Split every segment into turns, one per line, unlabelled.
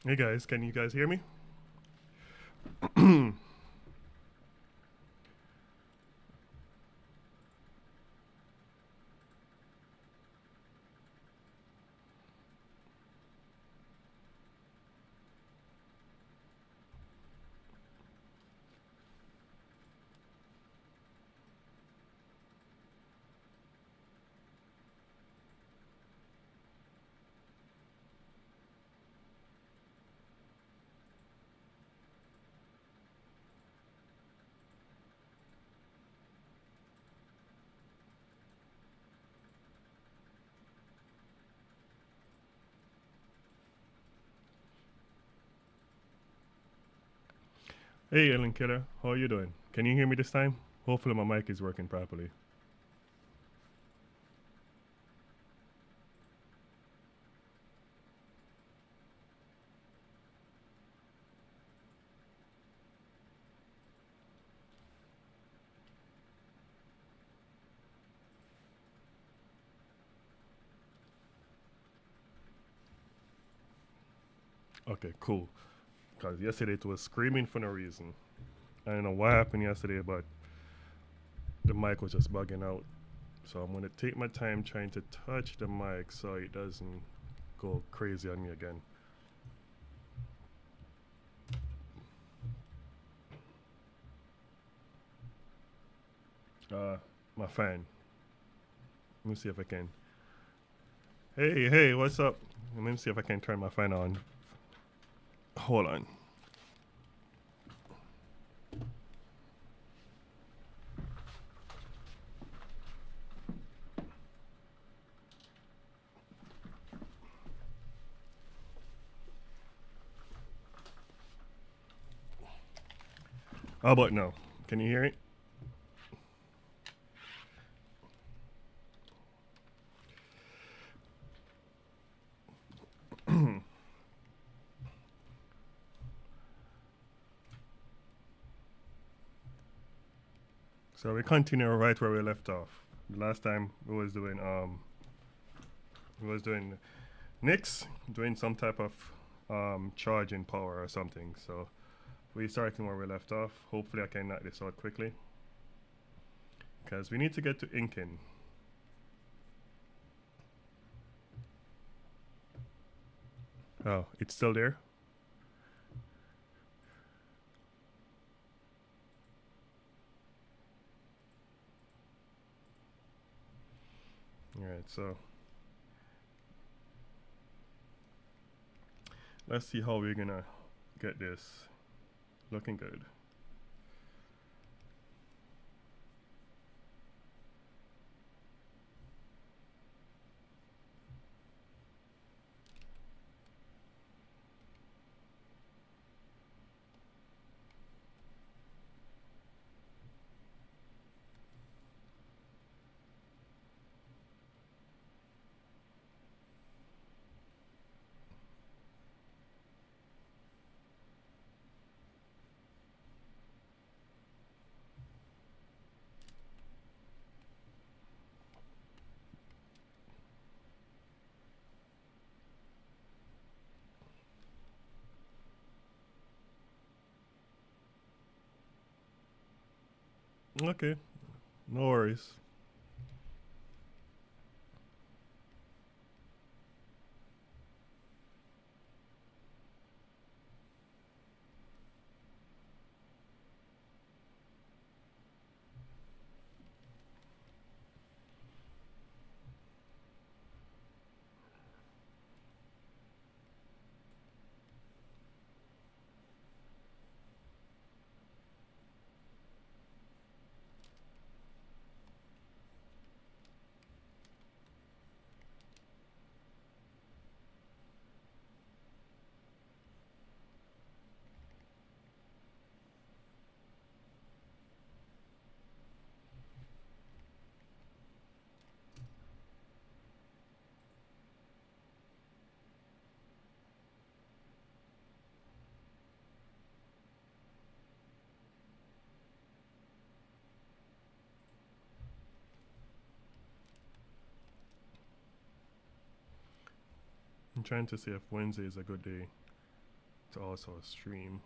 Hey guys, can you guys hear me? Hey Ellen Killer, how are you doing? Can you hear me this time? Hopefully my mic is working properly. Okay, cool. Because yesterday it was screaming for no reason. I don't know what happened yesterday, but the mic was just bugging out. So I'm going to take my time trying to touch the mic so it doesn't go crazy on me again. Uh, my fan. Let me see if I can. Hey, what's up? Let me see if I can turn my fan on. Hold on. How about now? Can you hear it? So we continue right where we left off. The last time we was doing Nix doing some type of charging power or something. So we starting where we left off. Hopefully I can knock this out quickly. Because we need to get to inking. Oh, it's still there? Alright, so let's see how we're gonna get this looking good. Okay, no worries. I'm trying to see if Wednesday is a good day. to also stream.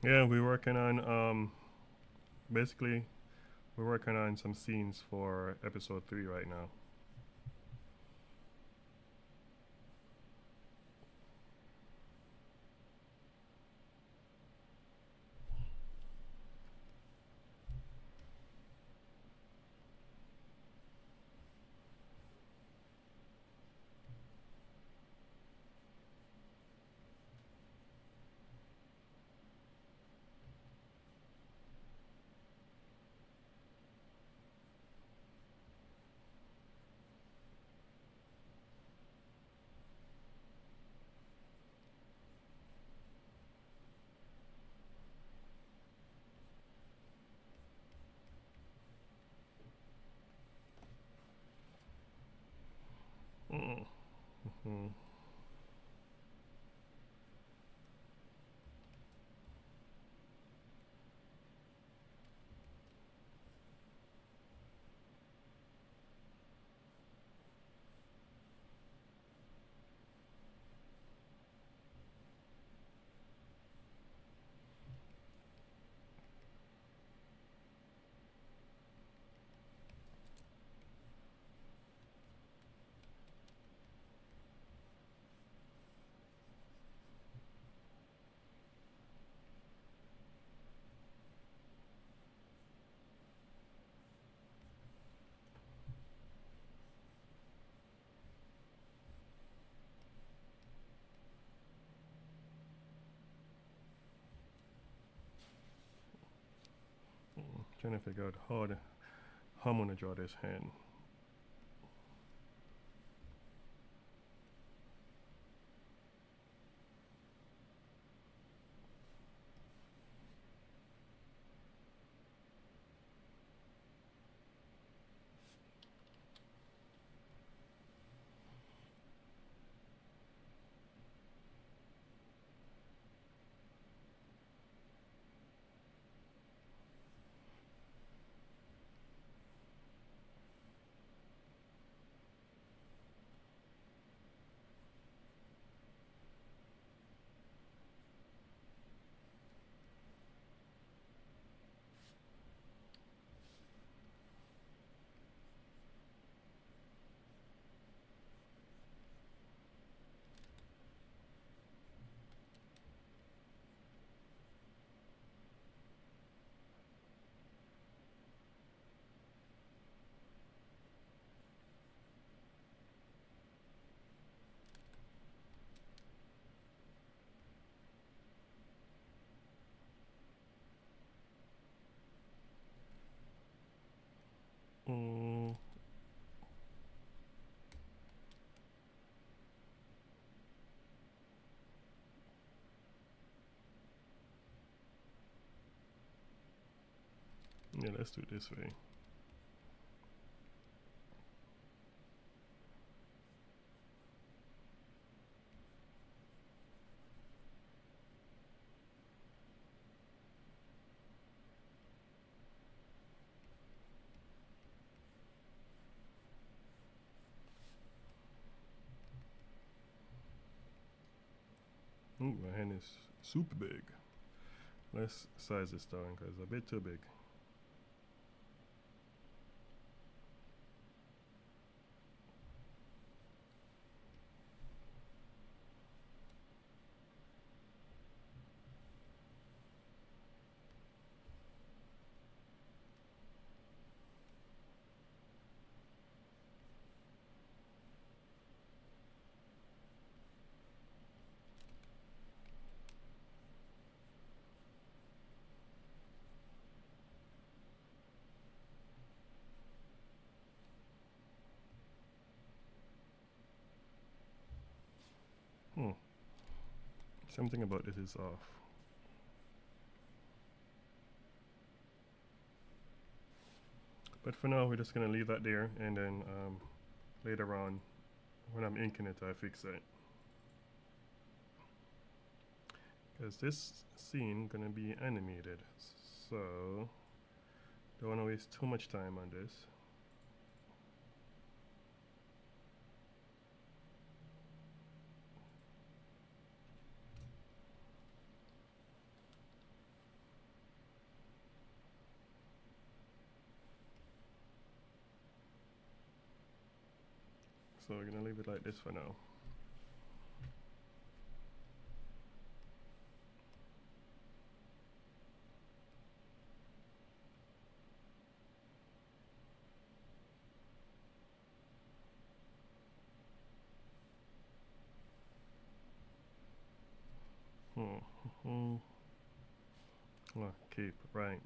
Yeah, we're working on basically we're working on some scenes for episode 3 right now. Mm-hmm. Trying to figure out how I'm gonna draw this hand. Mm, yeah, let's do it this way. Ooh, my hand is super big. Let's size this down because it's a bit too big. Something about this is off. But for now, we're just gonna leave that there, and then later on, when I'm inking it, I fix it. Because this scene gonna be animated, so don't wanna waste too much time on this. So we're gonna leave it like this for now. Oh, keep right.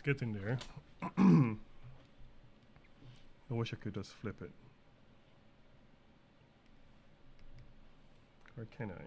It's getting there. I wish I could just flip it. Or can I?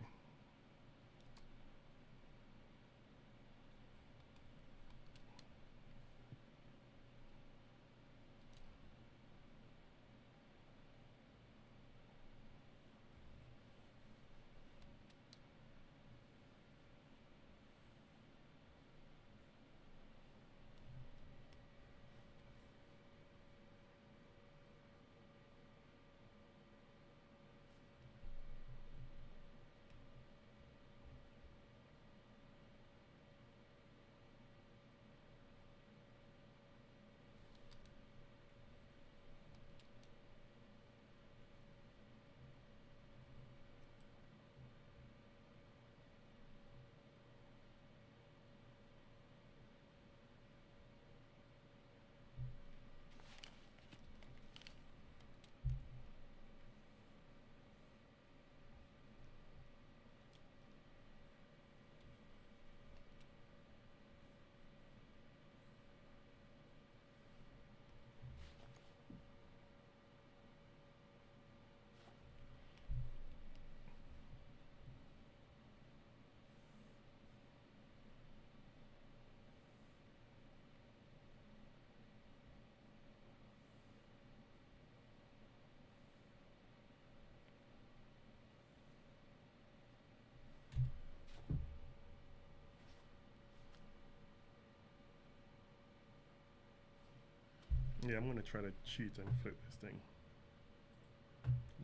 Yeah, I'm gonna try to cheat and flip this thing.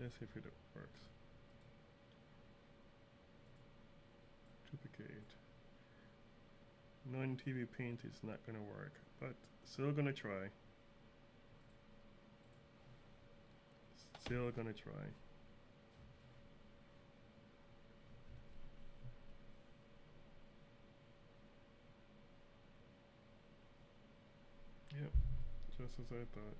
Let's see if it works. Duplicate. Non-TV paint is not gonna work, but still gonna try. Still gonna try. Yep, just as I thought.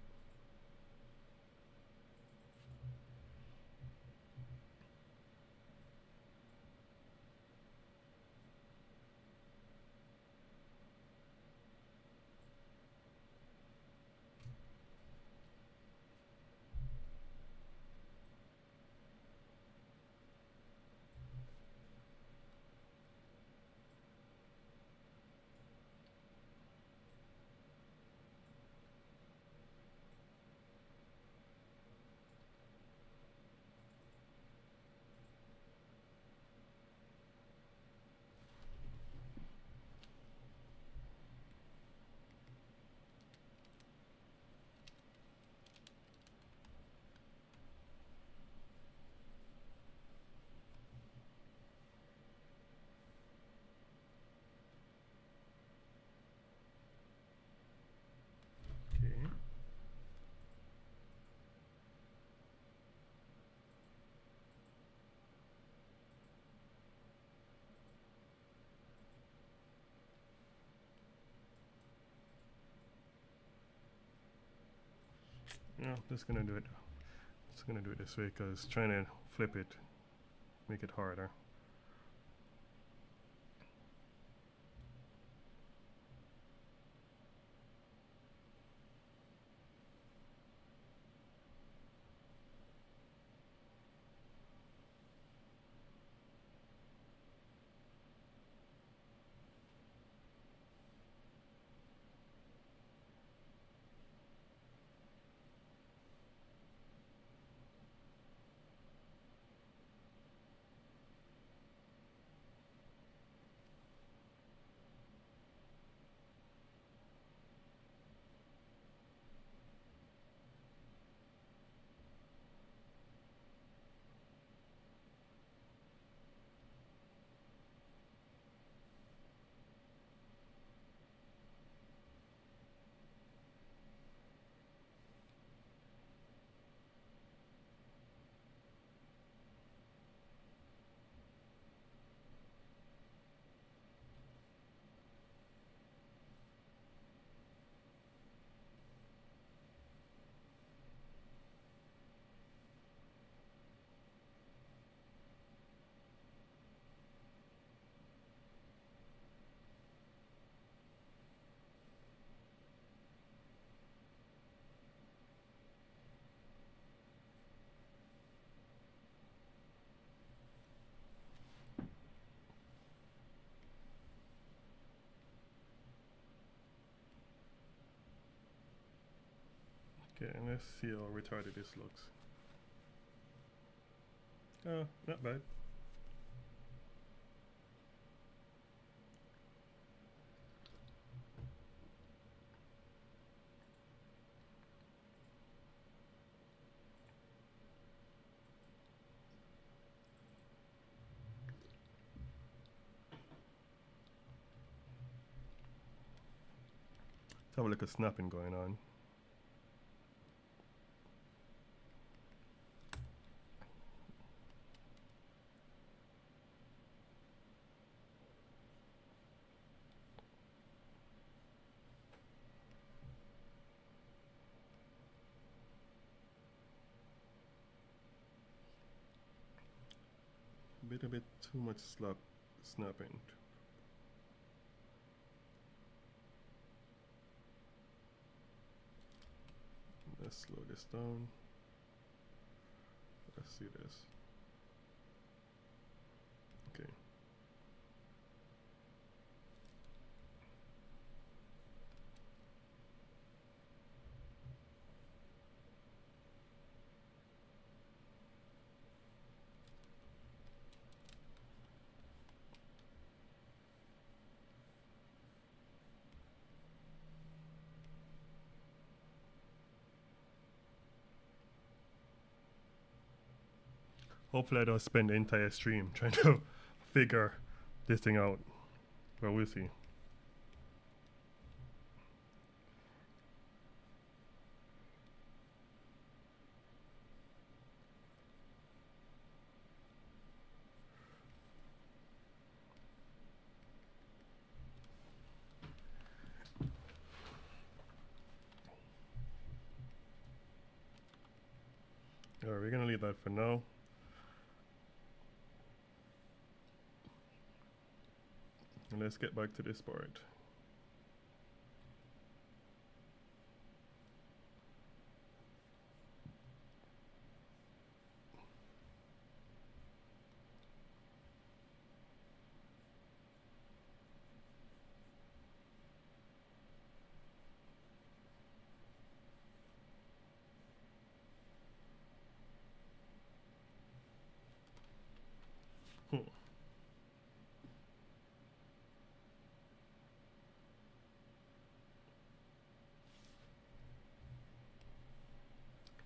Okay. Yeah, just gonna do it. Just gonna do it this way because trying to flip it make it harder. Okay, and let's see how retarded this looks. Oh, not bad. Let's have a look at snapping going on. A bit too much snapping. Let's slow this down. Let's see this. Okay. Hopefully I don't spend the entire stream trying to figure this thing out. But we'll see. Alright, we're gonna leave that for now. And let's get back to this part.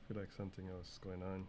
Feel like something else is going on.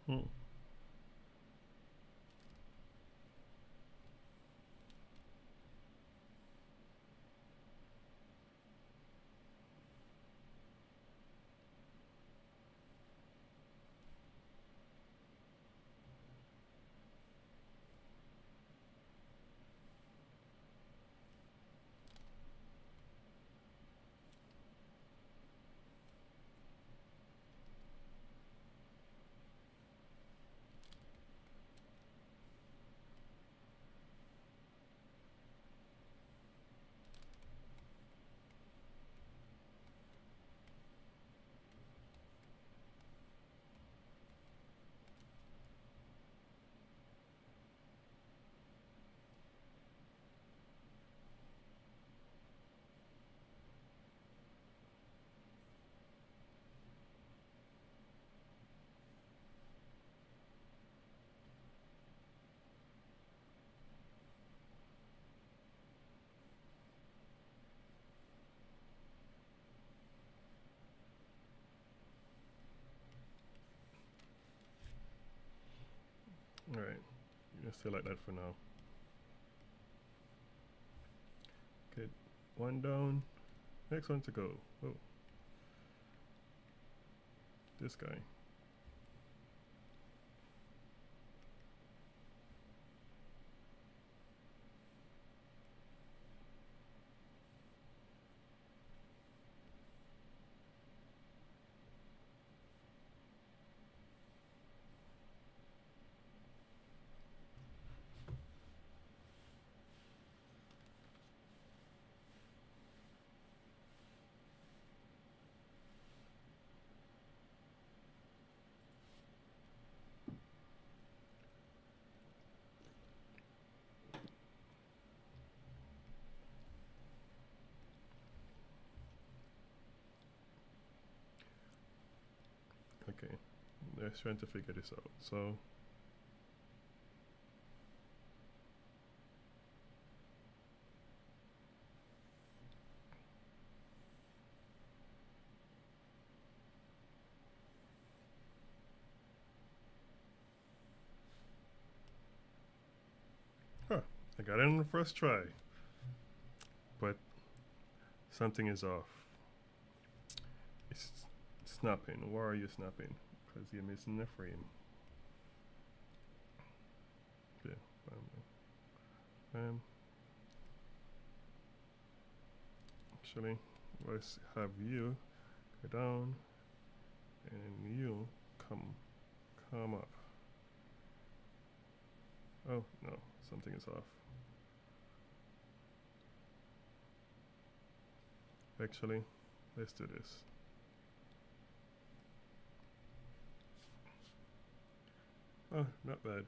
Hmm. Alright, you stay like that for now. Okay, one down, next one to go. Oh. This guy. Okay, let's trying to figure this out. So I got it on the first try, but something is off. It's snapping. Why are you snapping? Because you're missing the frame. Yeah, actually, let's have you go down and you come up. Oh no, something is off. Actually, let's do this. Oh, not bad.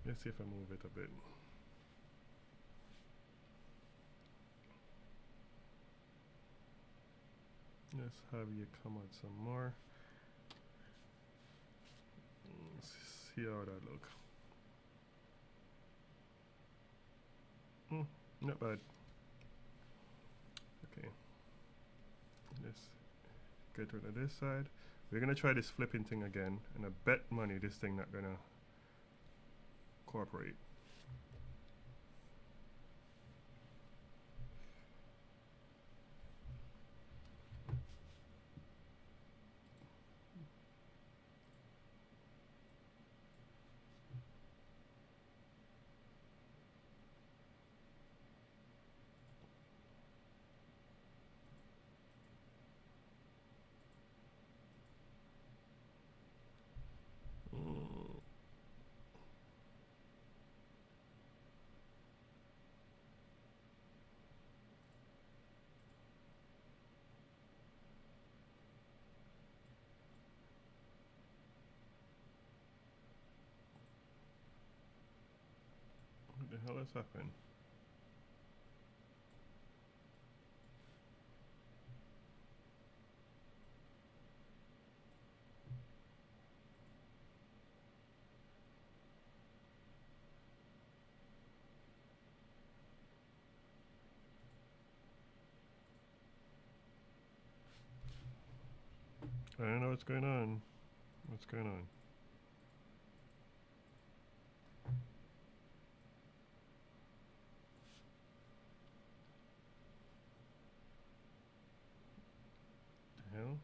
Let's see if I move it a bit. Let's have you come out some more. Let's see how that look. Not bad. Okay. Let's get rid of this side. We're gonna try this flipping thing again, and I bet money this thing not gonna cooperate. What the hell has happened? I don't know what's going on. What's going on? The hell?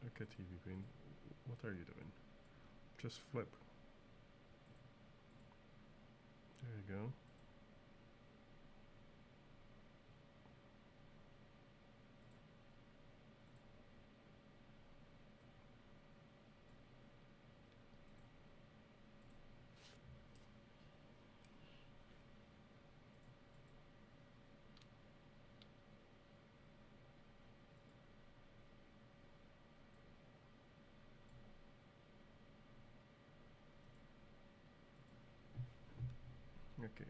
Okay, TV Green. What are you doing? Just flip. There you go. Okay.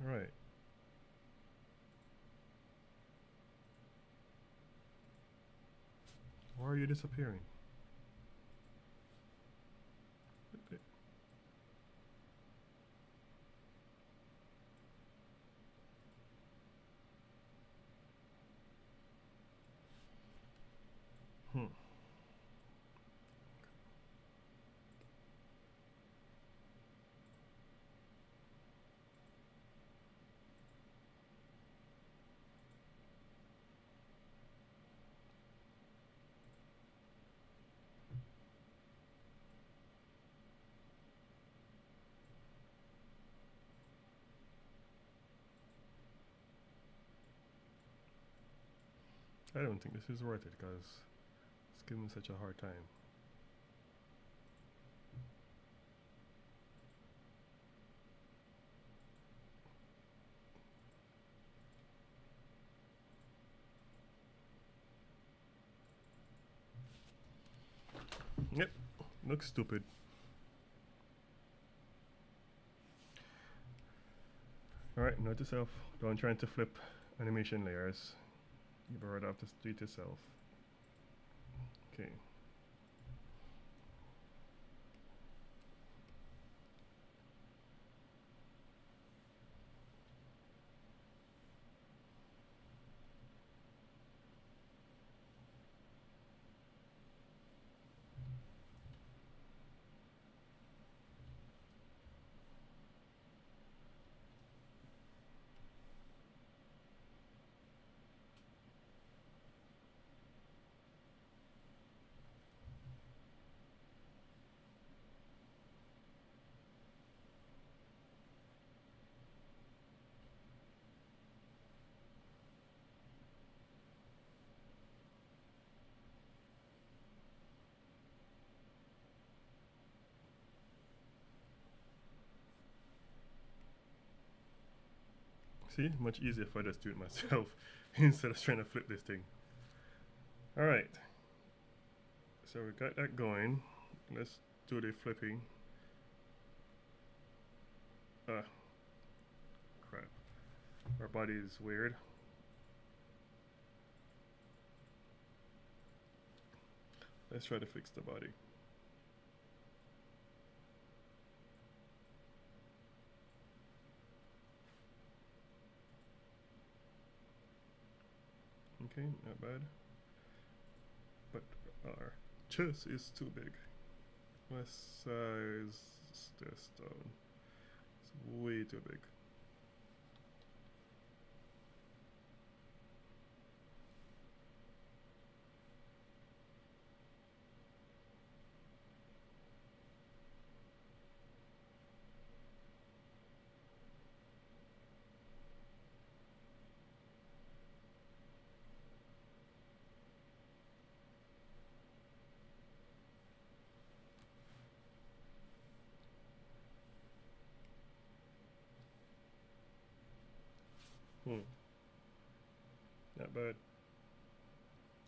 All right. Why are you disappearing? Hmm. I don't think this is worth it because it's giving me such a hard time. Yep. Looks stupid. Alright, note to self. Don't try to flip animation layers. You better have to do it yourself. Okay. See, much easier if I just do it myself instead of trying to flip this thing. Alright. So we got that going. Let's do the flipping. Ah, crap. Our body is weird. Let's try to fix the body. Okay, not bad. But our chest is too big. What size is this stone? It's way too big. Not bad.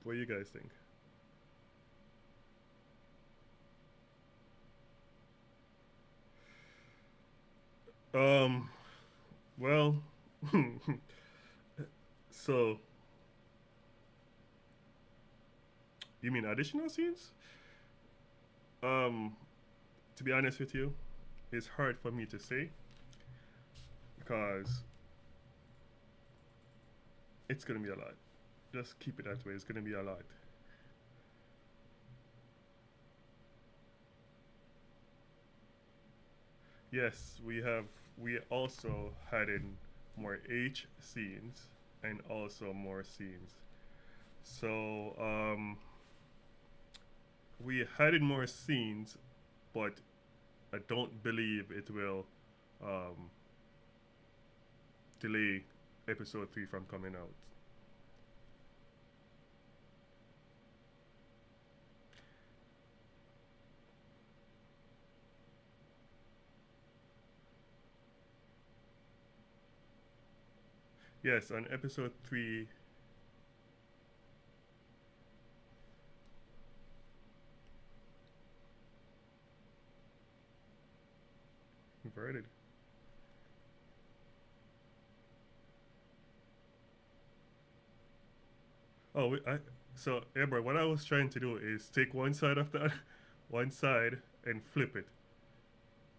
What do you guys think? Um, well, so you mean additional scenes? Um, to be honest with you, it's hard for me to say because it's gonna be a lot. Just keep it that way. It's gonna be a lot. Yes, we have. We also had in more H scenes and also more scenes. So we had in more scenes, but I don't believe it will um, delay episode 3 from coming out. Yes, on episode 3. Inverted. Oh, so yeah, bro. What I was trying to do is take one side of that, one side, and flip it.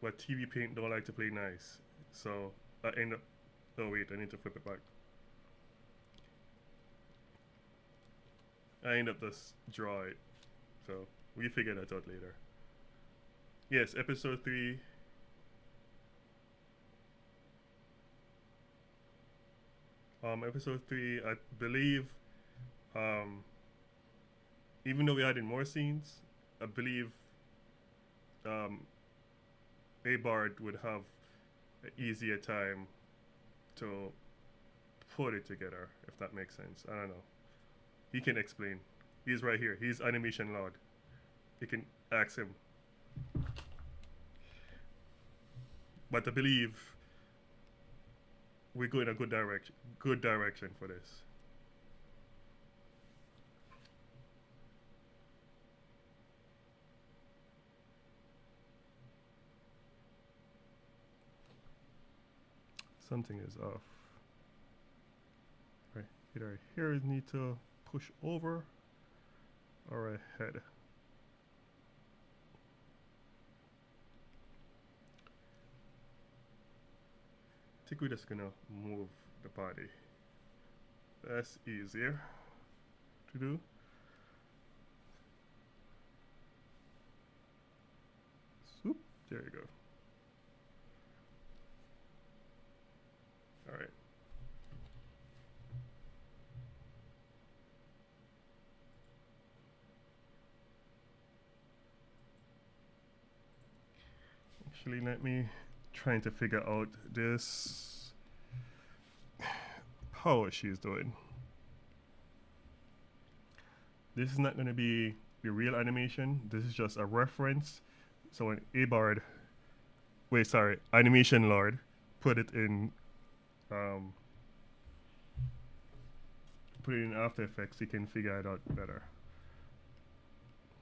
But TV Paint don't like to play nice, so I end up. Oh wait, I need to flip it back. I end up just draw it. So we figure that out later. Yes, episode 3. Episode 3, I believe. Um, even though we added more scenes, I believe um, Abard would have an easier time to put it together, if that makes sense. I don't know. He can explain. He's right here. He's animation lord. You can ask him. But I believe we go in a good direction. Good direction for this. Something is off. Right. Either here need to push over or ahead. I think we're just gonna move the body. That's easier to do. Swoop. There you go. All right. Actually, let me trying to figure out this power she's doing. This is not going to be the real animation. This is just a reference. So when Abard, wait, sorry, Animation Lord, put it in, put it in After Effects, he can figure it out better.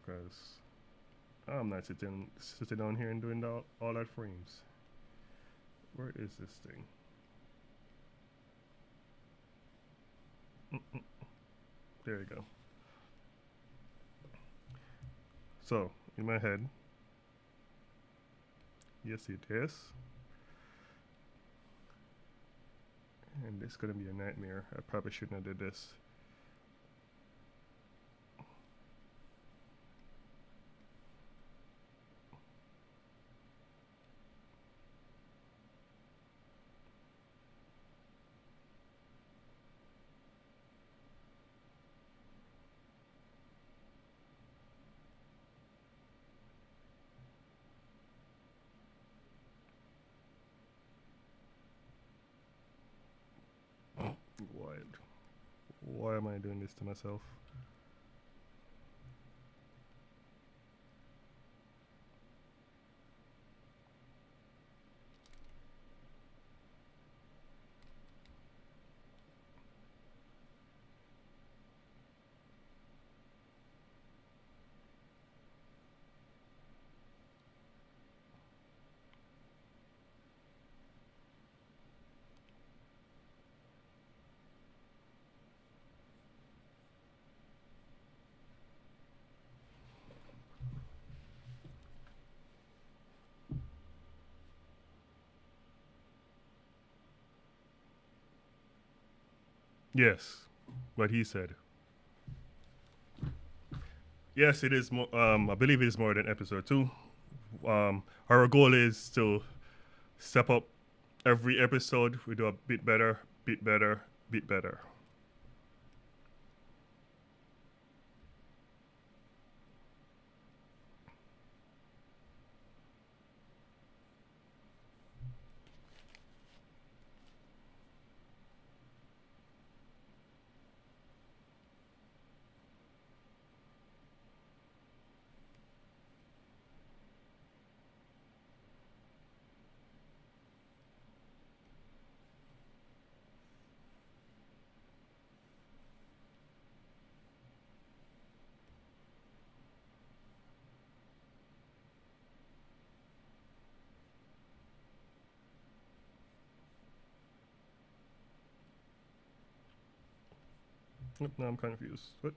Because I'm not sitting down here and doing all that frames. Where is this thing? There you go. So, in my head, yes it is. And this is gonna be a nightmare. I probably shouldn't have did this. Wild. Why am I doing this to myself? Yes, what he said. Yes, it is. I believe it is more than episode 2. Our goal is to step up every episode. We do a bit better, bit better, bit better. Now I'm confused. What?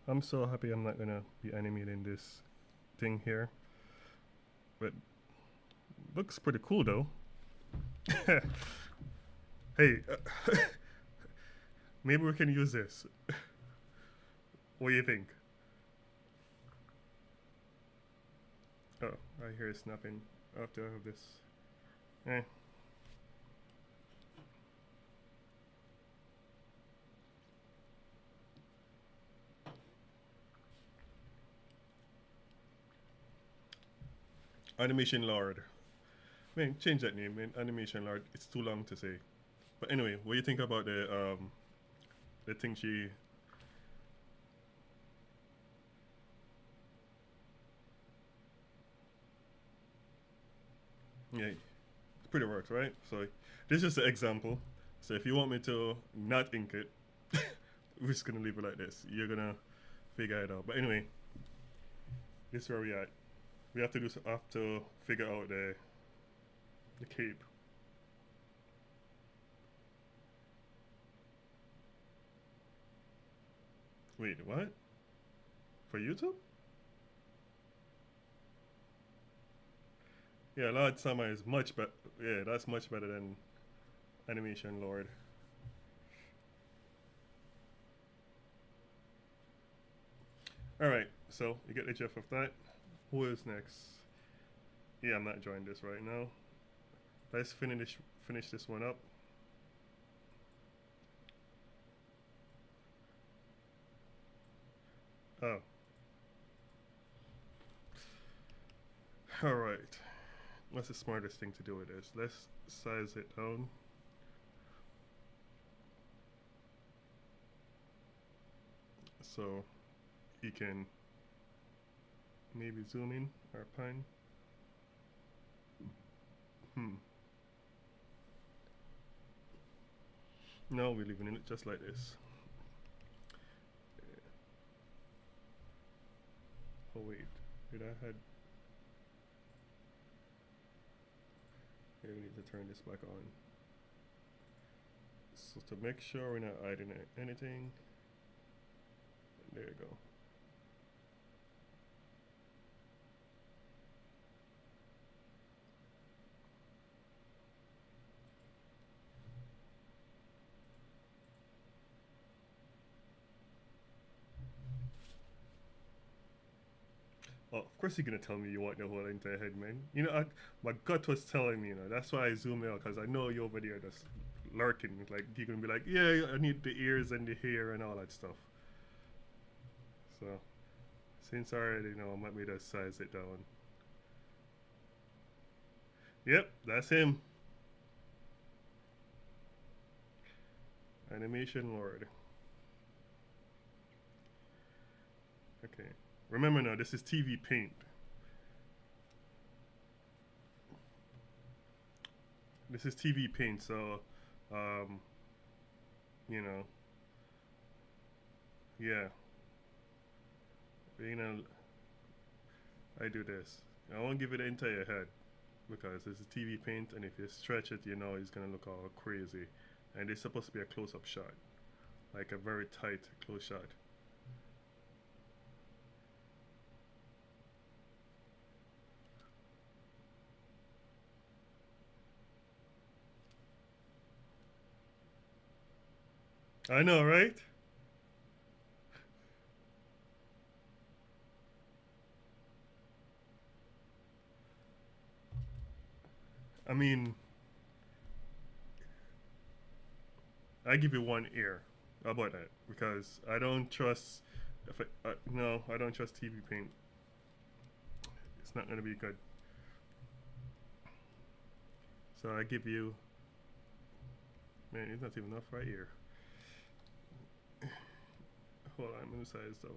I'm so happy I'm not gonna be animating this thing here, but looks pretty cool though. Hey, maybe we can use this. What do you think? Oh, I hear it snapping after I have this. Eh. Animation Lord. Man, change that name, man. Animation Lord. It's too long to say. But anyway, what do you think about the thing she? Yeah, it pretty works, right? So this is just an example. So if you want me to not ink it, we're just gonna leave it like this. You're gonna figure it out. But anyway, this is where we at. We have to figure out the cape. Wait, what? For YouTube? Yeah, Lord Summer is much better. Yeah, that's much better than Animation Lord. All right, so you get the gist of that. Who is next? Yeah, I'm not joining this right now. Let's finish this one up. Oh. All right. What's the smartest thing to do with this? Let's size it down. So you can maybe zoom in or pan. No, we're leaving it just like this. Oh wait, did I had? Yeah, we need to turn this back on. So to make sure we're not hiding anything, there you go. Oh, of course you're gonna tell me you want the whole entire head, man. You know, my gut was telling me, you know, that's why I zoom out, because I know you're over there just lurking. Like, you're gonna be like, yeah, I need the ears and the hair and all that stuff. So, since I already know, let me just size it down. Yep, that's him. Animation Lord. Okay. Remember now, this is TV Paint. This is TV Paint, so, um, you know, yeah. You know, I do this. I won't give it the entire head because this is TV Paint, and if you stretch it, you know it's gonna look all crazy. And it's supposed to be a close-up shot, like a very tight close shot. I know, right? I mean, I give you one ear. How about that? Because I don't trust. If no, I don't trust TV paint. It's not gonna be good. So I give you. Man, it's not even enough right here. Hold on, let me size down.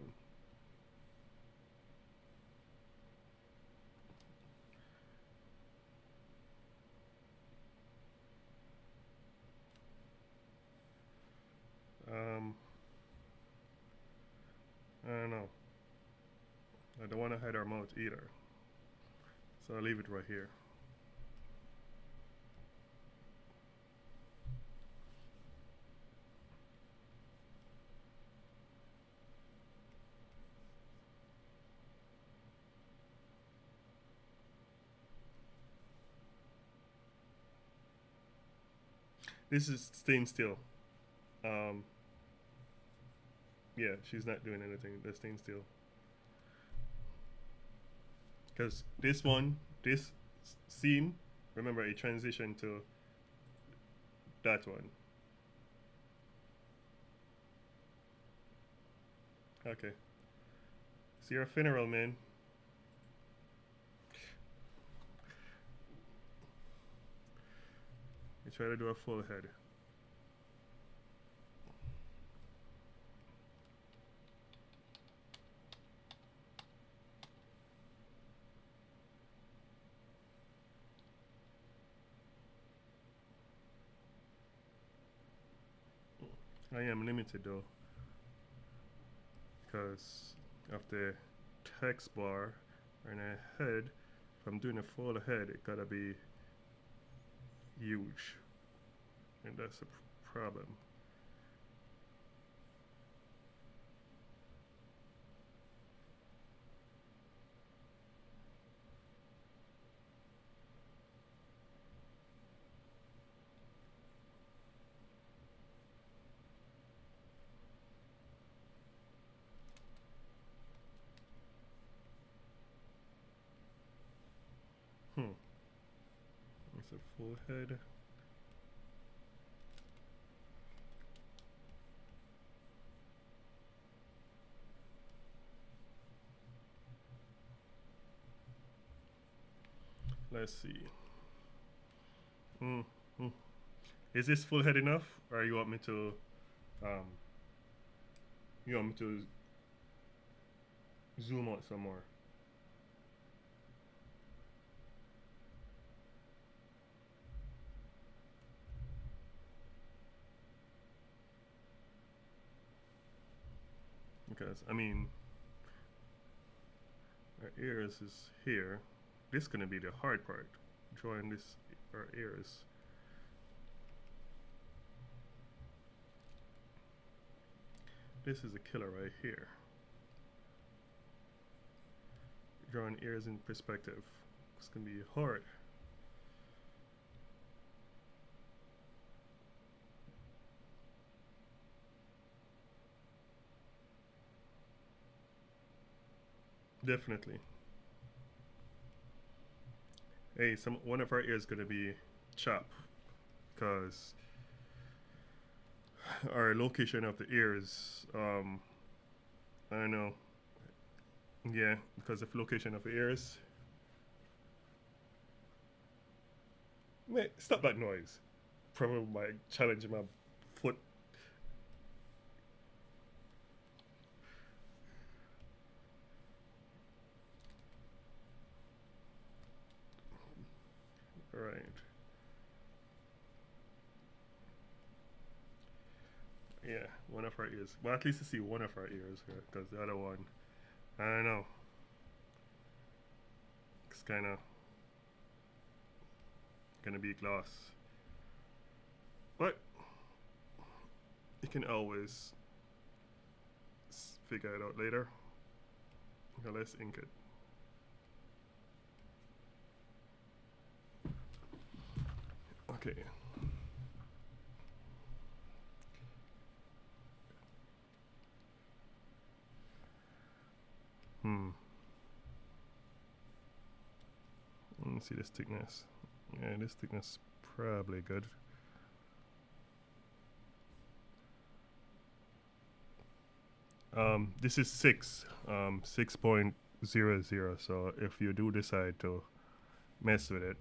I don't know. I don't want to hide our mouth either. So I'll leave it right here. This is staying still. Um, yeah, she's not doing anything. They're staying still. Because this scene, remember, it transitioned to that one. Okay. So your funeral, man. You try to do a full head. I am limited though, because of the text bar and a head. If I'm doing a full head, it gotta be huge, and that's a problem. Hmm. It's a full head. Let's see. Mm, mm. Is this full head enough, or you want me to? Um, you want me to zoom out some more? Because I mean, our ears is here. This is gonna be the hard part. Drawing this our ears. This is a killer right here. Drawing ears in perspective. It's gonna be hard. Definitely. Hey, one of our ears is gonna be chopped because our location of the ears. I don't know. Yeah, because of location of the ears. Wait, stop that noise. Probably my challenging my foot. All right. Yeah, one of our ears. Well, at least to see one of our ears here, because the other one, I don't know. It's kind of gonna be gloss, but you can always figure it out later. Now let's ink it. Okay. Let me see this thickness. Yeah, this thickness probably good. This is 6.00. So if you do decide to mess with it,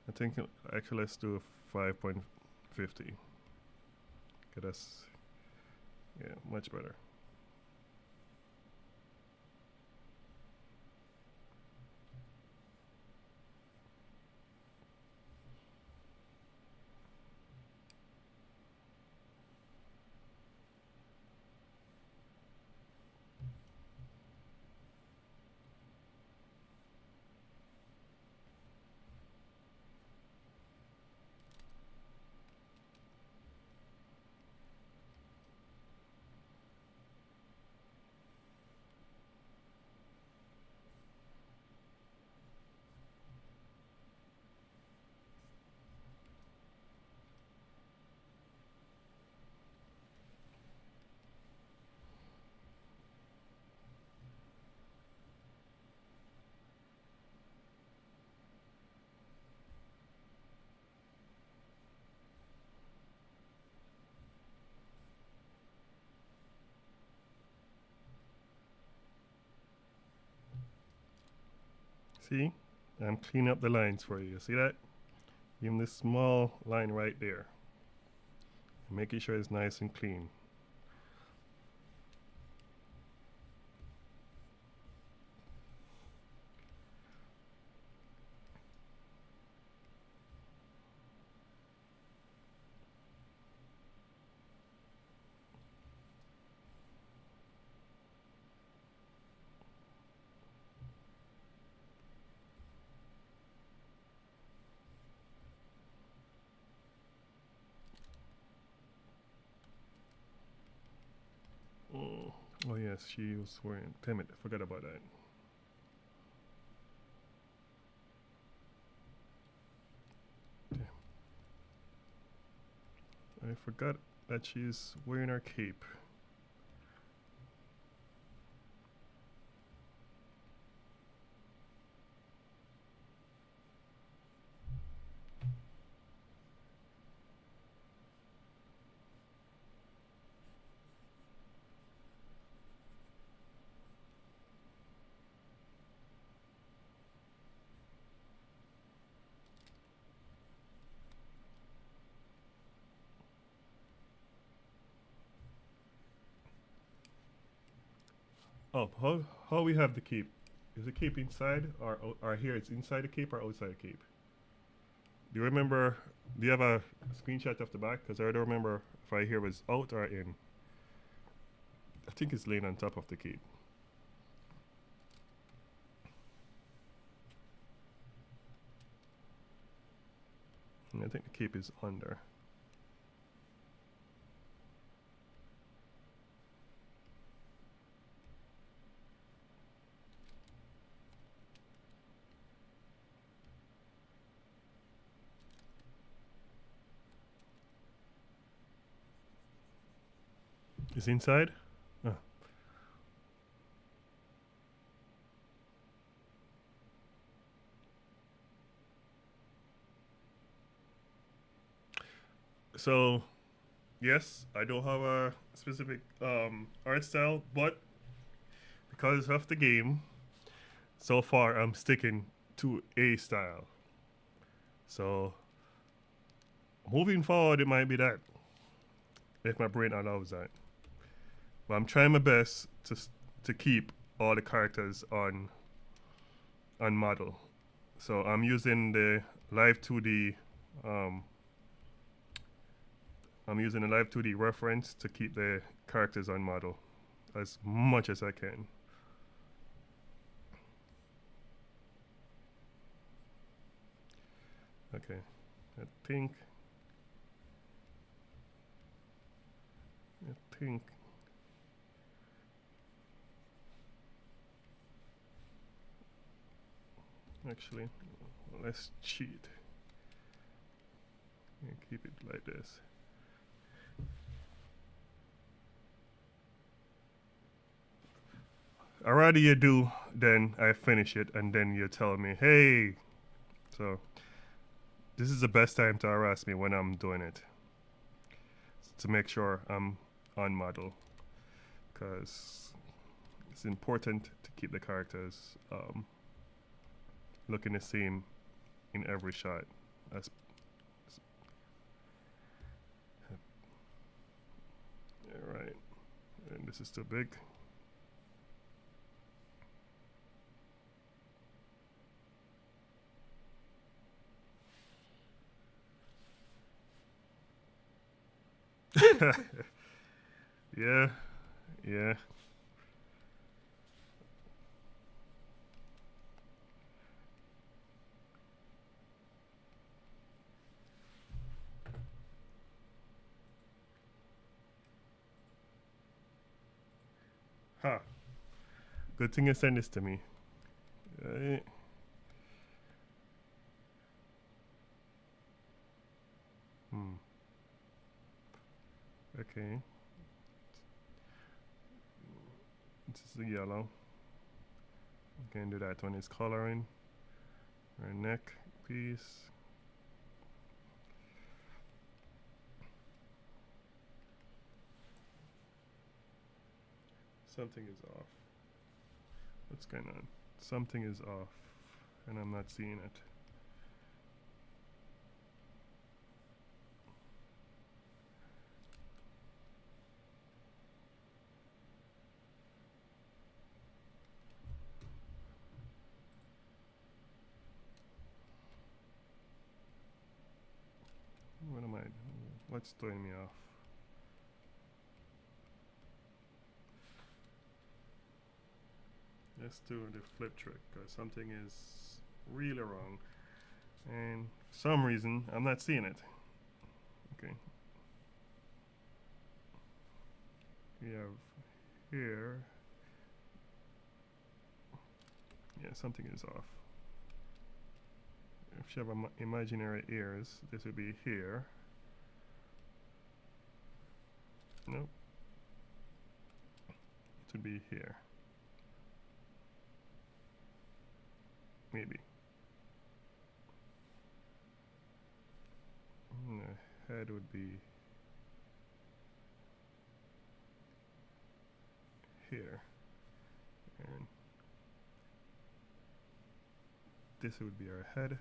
I think actually let's do 5.50. Okay, that's yeah, much better. See, I'm cleaning up the lines for you. See that? Even this small line right there. Making sure it's nice and clean. Mm. Oh yes, she was wearing. Damn it, I forgot about that. Damn. I forgot that she's wearing her cape. Oh, how we have the cape? Is the cape inside or here? It's inside the cape or outside the cape? Do you remember? Do you have a screenshot of the back? Because I don't remember if I hear was out or in. I think it's laying on top of the cape. And I think the cape is under. It's inside? Oh. So, yes, I don't have a specific art style, but because of the game, so far I'm sticking to a style. So, moving forward, it might be that if my brain allows that. But I'm trying my best to keep all the characters on model. So I'm using the live 2D. Um, I'm using the live 2D reference to keep the characters on model as much as I can. Okay, I think. I think. Actually, let's cheat. And keep it like this. I'd rather you do than I finish it and then you tell me, hey, So this is the best time to harass me when I'm doing it, to make sure I'm on model, because it's important to keep the characters looking the same in every shot. That's all right. And this is too big. Yeah, yeah. Huh. Good thing you sent this to me. Right. Hmm. Okay. This is the yellow. You can do that when it's coloring. Our neck piece. Something is off. What's going on? Something is off, and I'm not seeing it. What am I? What's throwing me off? Let's do the flip trick, because something is really wrong, and for some reason I'm not seeing it. Okay. We have here. Yeah, something is off. If you have imaginary ears, this would be here. Nope. It would be here. Maybe. And the head would be here. And this would be our head.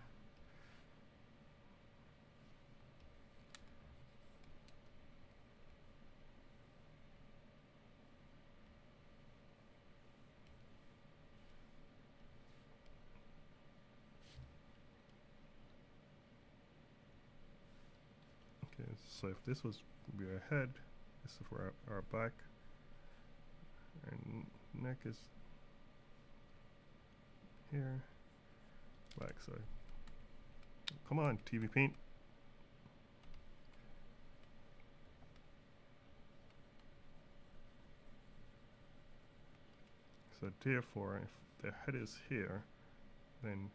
Okay, so if this was be our head, this is for our back, and neck is here, back side. Come on, TV paint. So therefore, if the head is here, then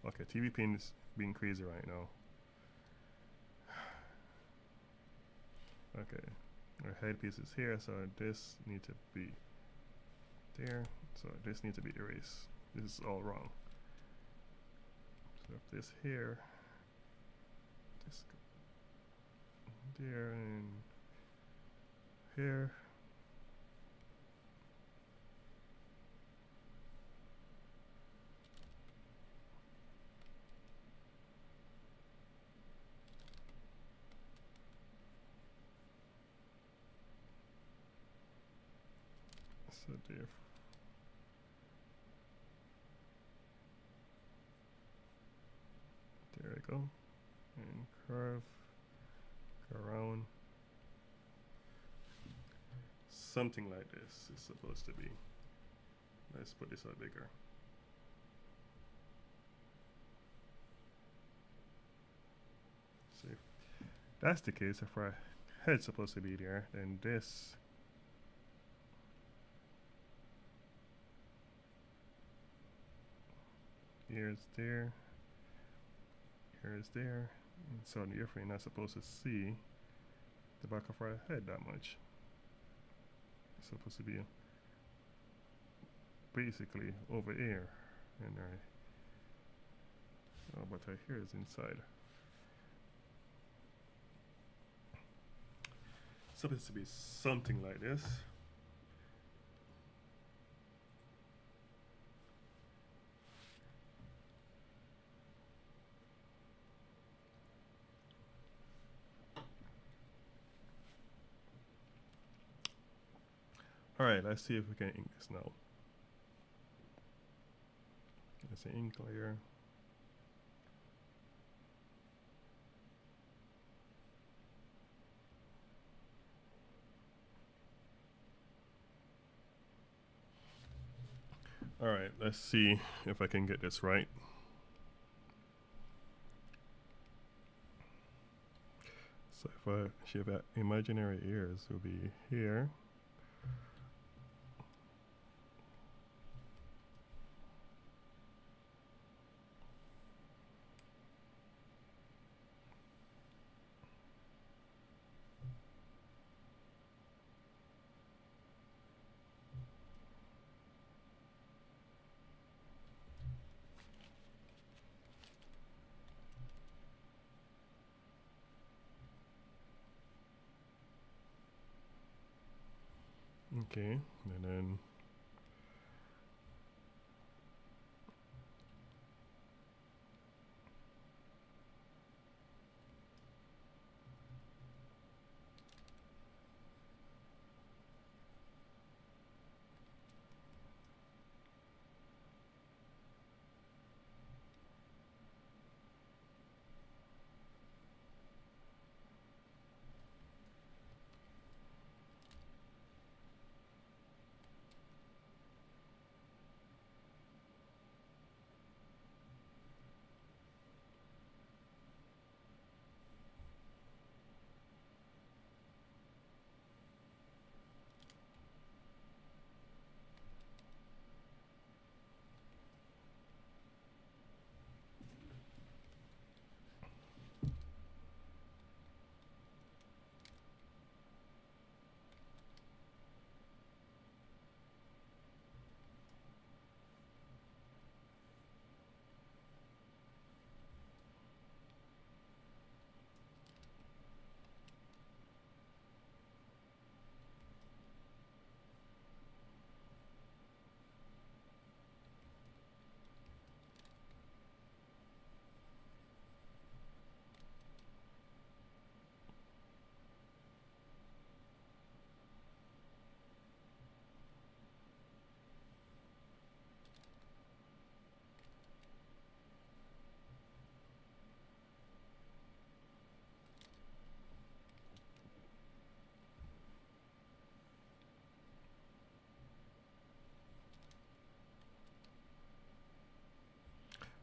okay, TV paint is being crazy right now. Okay, our headpiece is here, so this needs to be there. So this needs to be erased. This is all wrong. So if this here, this there and here. So there we go. And curve, go around. Something like this is supposed to be. Let's put this out bigger. So if that's the case, if our head's supposed to be there, then this ears there, ears there, and so you're not supposed to see the back of our head that much. It's supposed to be basically over here, and Oh, but I hear it's inside. It's supposed to be something like this. All right, let's see if we can ink this now. It's an ink layer. All right, let's see if I can get this right. So if I shave out imaginary ears, it will be here. Okay, and then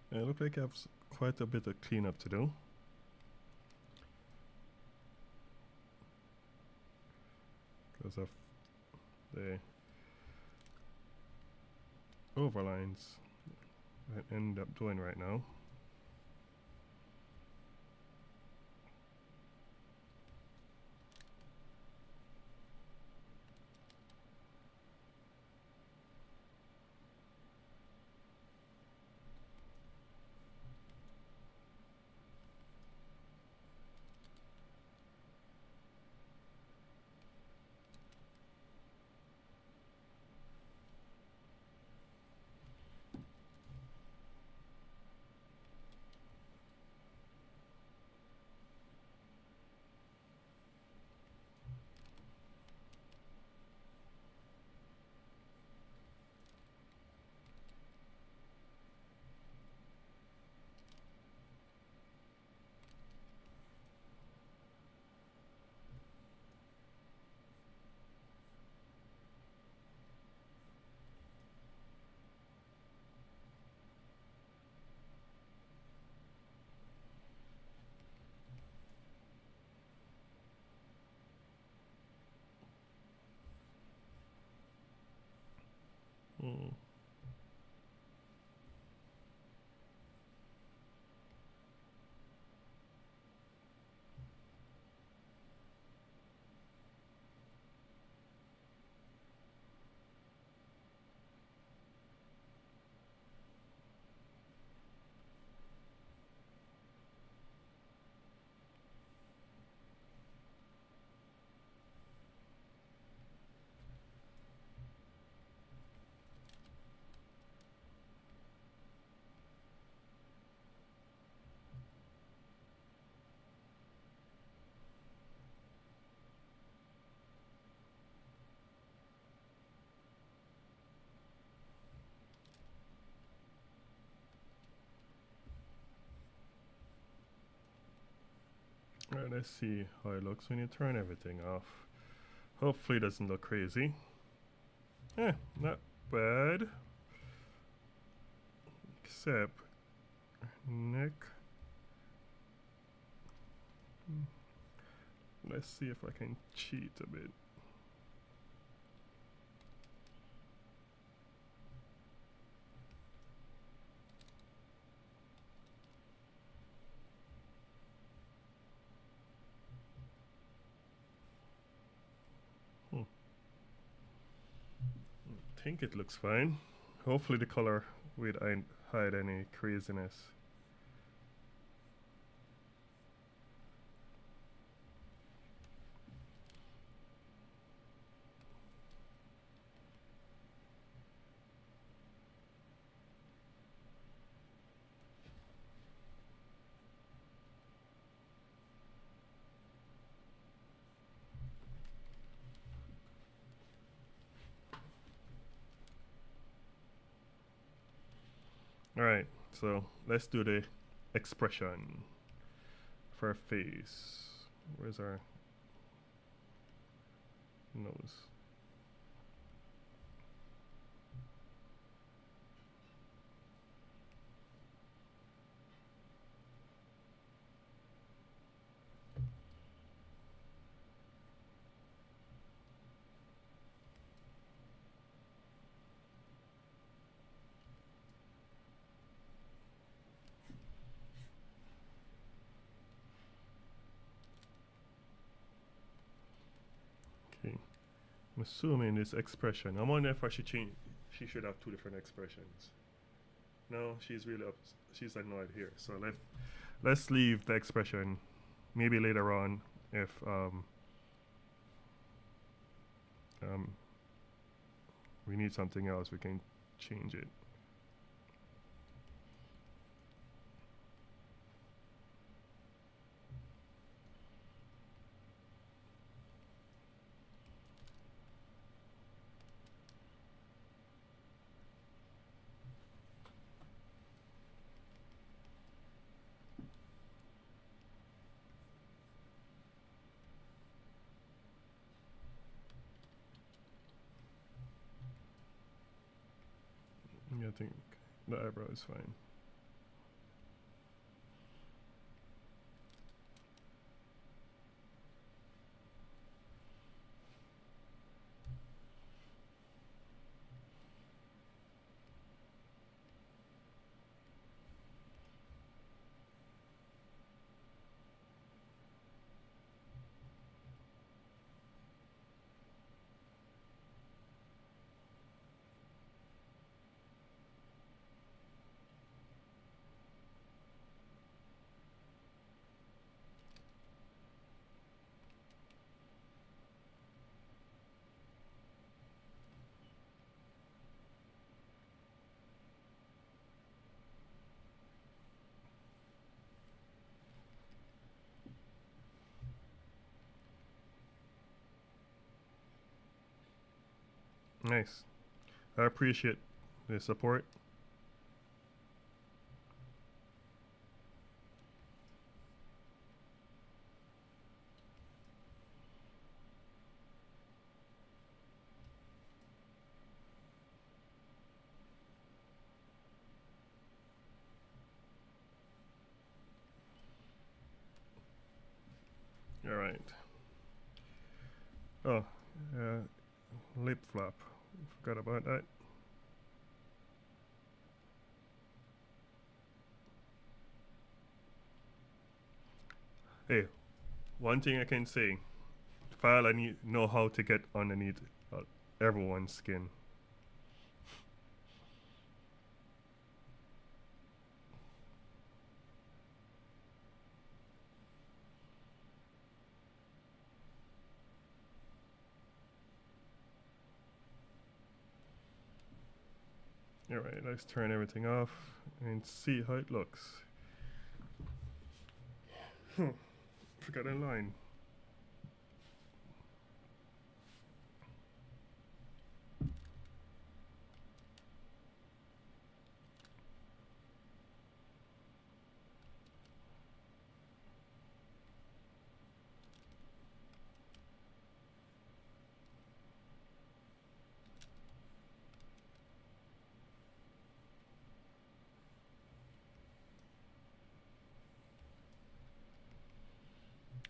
it looks like I have quite a bit of cleanup to do. Because of the overlines I end up doing right now. Mm. let's see how it looks when you turn everything off. Hopefully it doesn't look crazy. Not bad. Except neck. Let's see if I can cheat a bit. I think it looks fine. Hopefully the color would hide any craziness. Alright, so let's do the expression for our face. Where's our nose? Okay, I'm assuming this expression. I wonder if I should change. She should have two different expressions. No, she's really she's annoyed here. So let's leave the expression. Maybe later on, if we need something else, we can change it. I think the eyebrow is fine. Nice. I appreciate the support. All right. Oh, lip flap. Forgot about that. Hey, one thing I can say, file I know how to get underneath everyone's skin. All right, let's turn everything off and see how it looks. Forgot a line.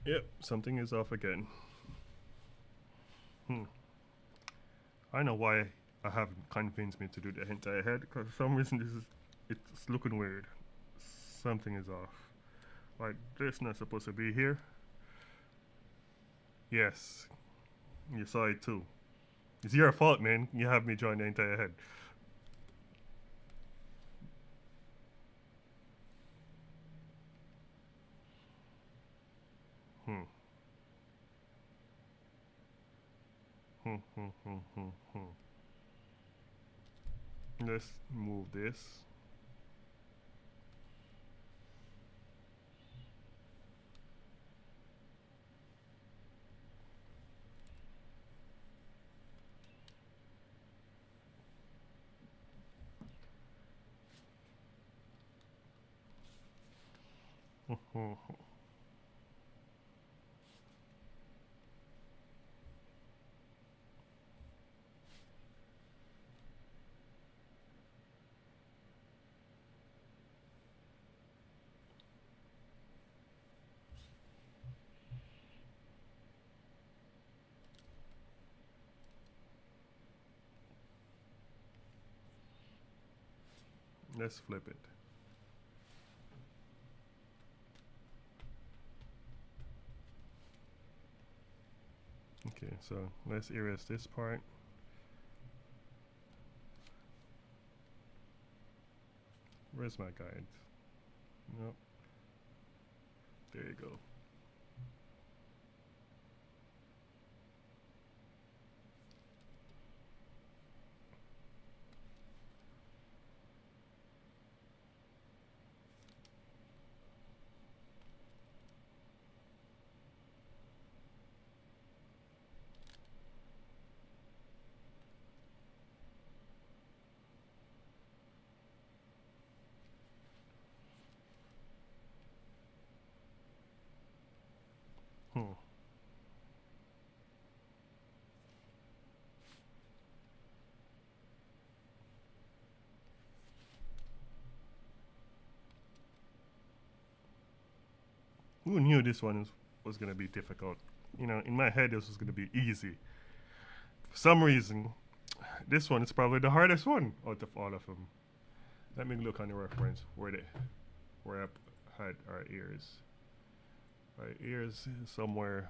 Yep, something is off again. I know why I haven't convinced me to do the entire head, because for some reason it's looking weird. Something is off. Like this not supposed to be here. Yes, you saw it too. It's your fault, man. You have me join the entire head. Hmm. Hmm. Hmm. Hmm. Hmm. Hmm. Let's move this. Hmm. Hmm. Let's flip it. Okay, so let's erase this part. Where's my guide? Nope. There you go. Hmm. Who knew this one was gonna be difficult? You know, in my head this was gonna be easy. For some reason, this one is probably the hardest one out of all of them. Let me look on the reference where I had our ears. Our ears somewhere.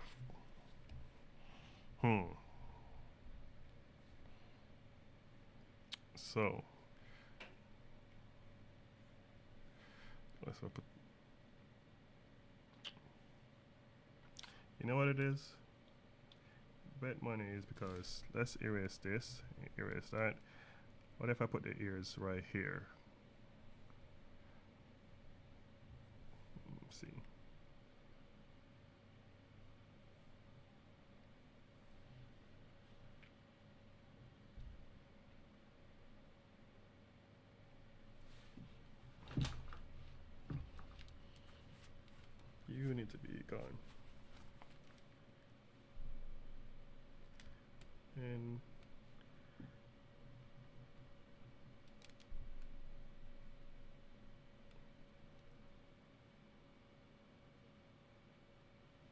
Hmm. So let's put. You know what it is? Bet money is because let's erase this, erase that. What if I put the ears right here? Let's see. You need to be gone. And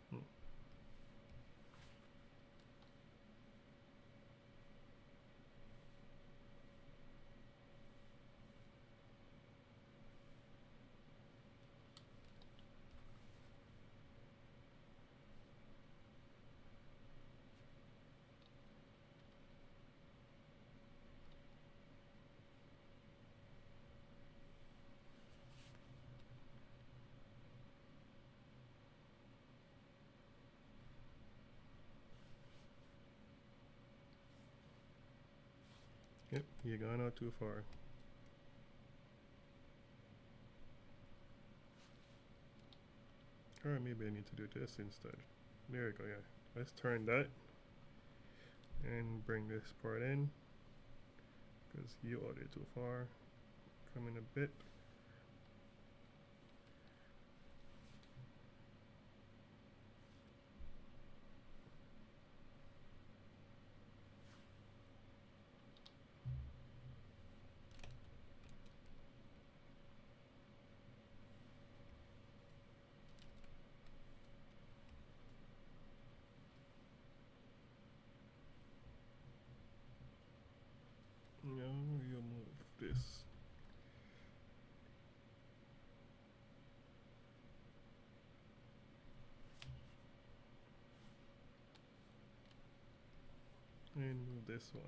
hmm. Yep, you're going out too far. Or maybe I need to do this instead. There we go, yeah. Let's turn that and bring this part in because you are there too far. Come in a bit. this. And move this one.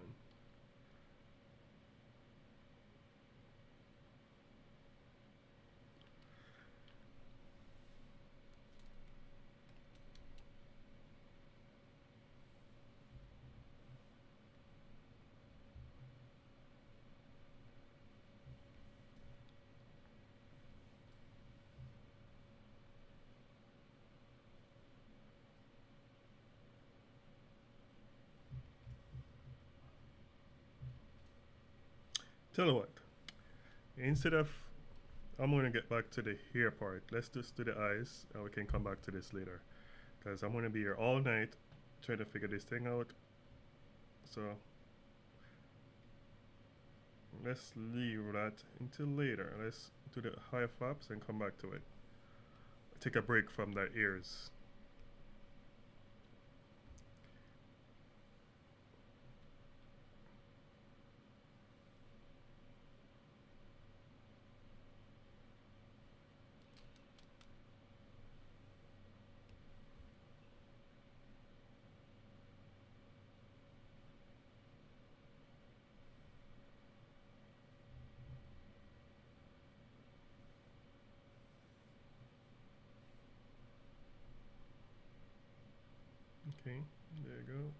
Tell you what, instead of, I'm gonna get back to the hair part. Let's just do the eyes, and we can come back to this later. Because I'm gonna be here all night trying to figure this thing out. So let's leave that until later. Let's do the high flaps and come back to it. Take a break from the ears. Okay, there you go.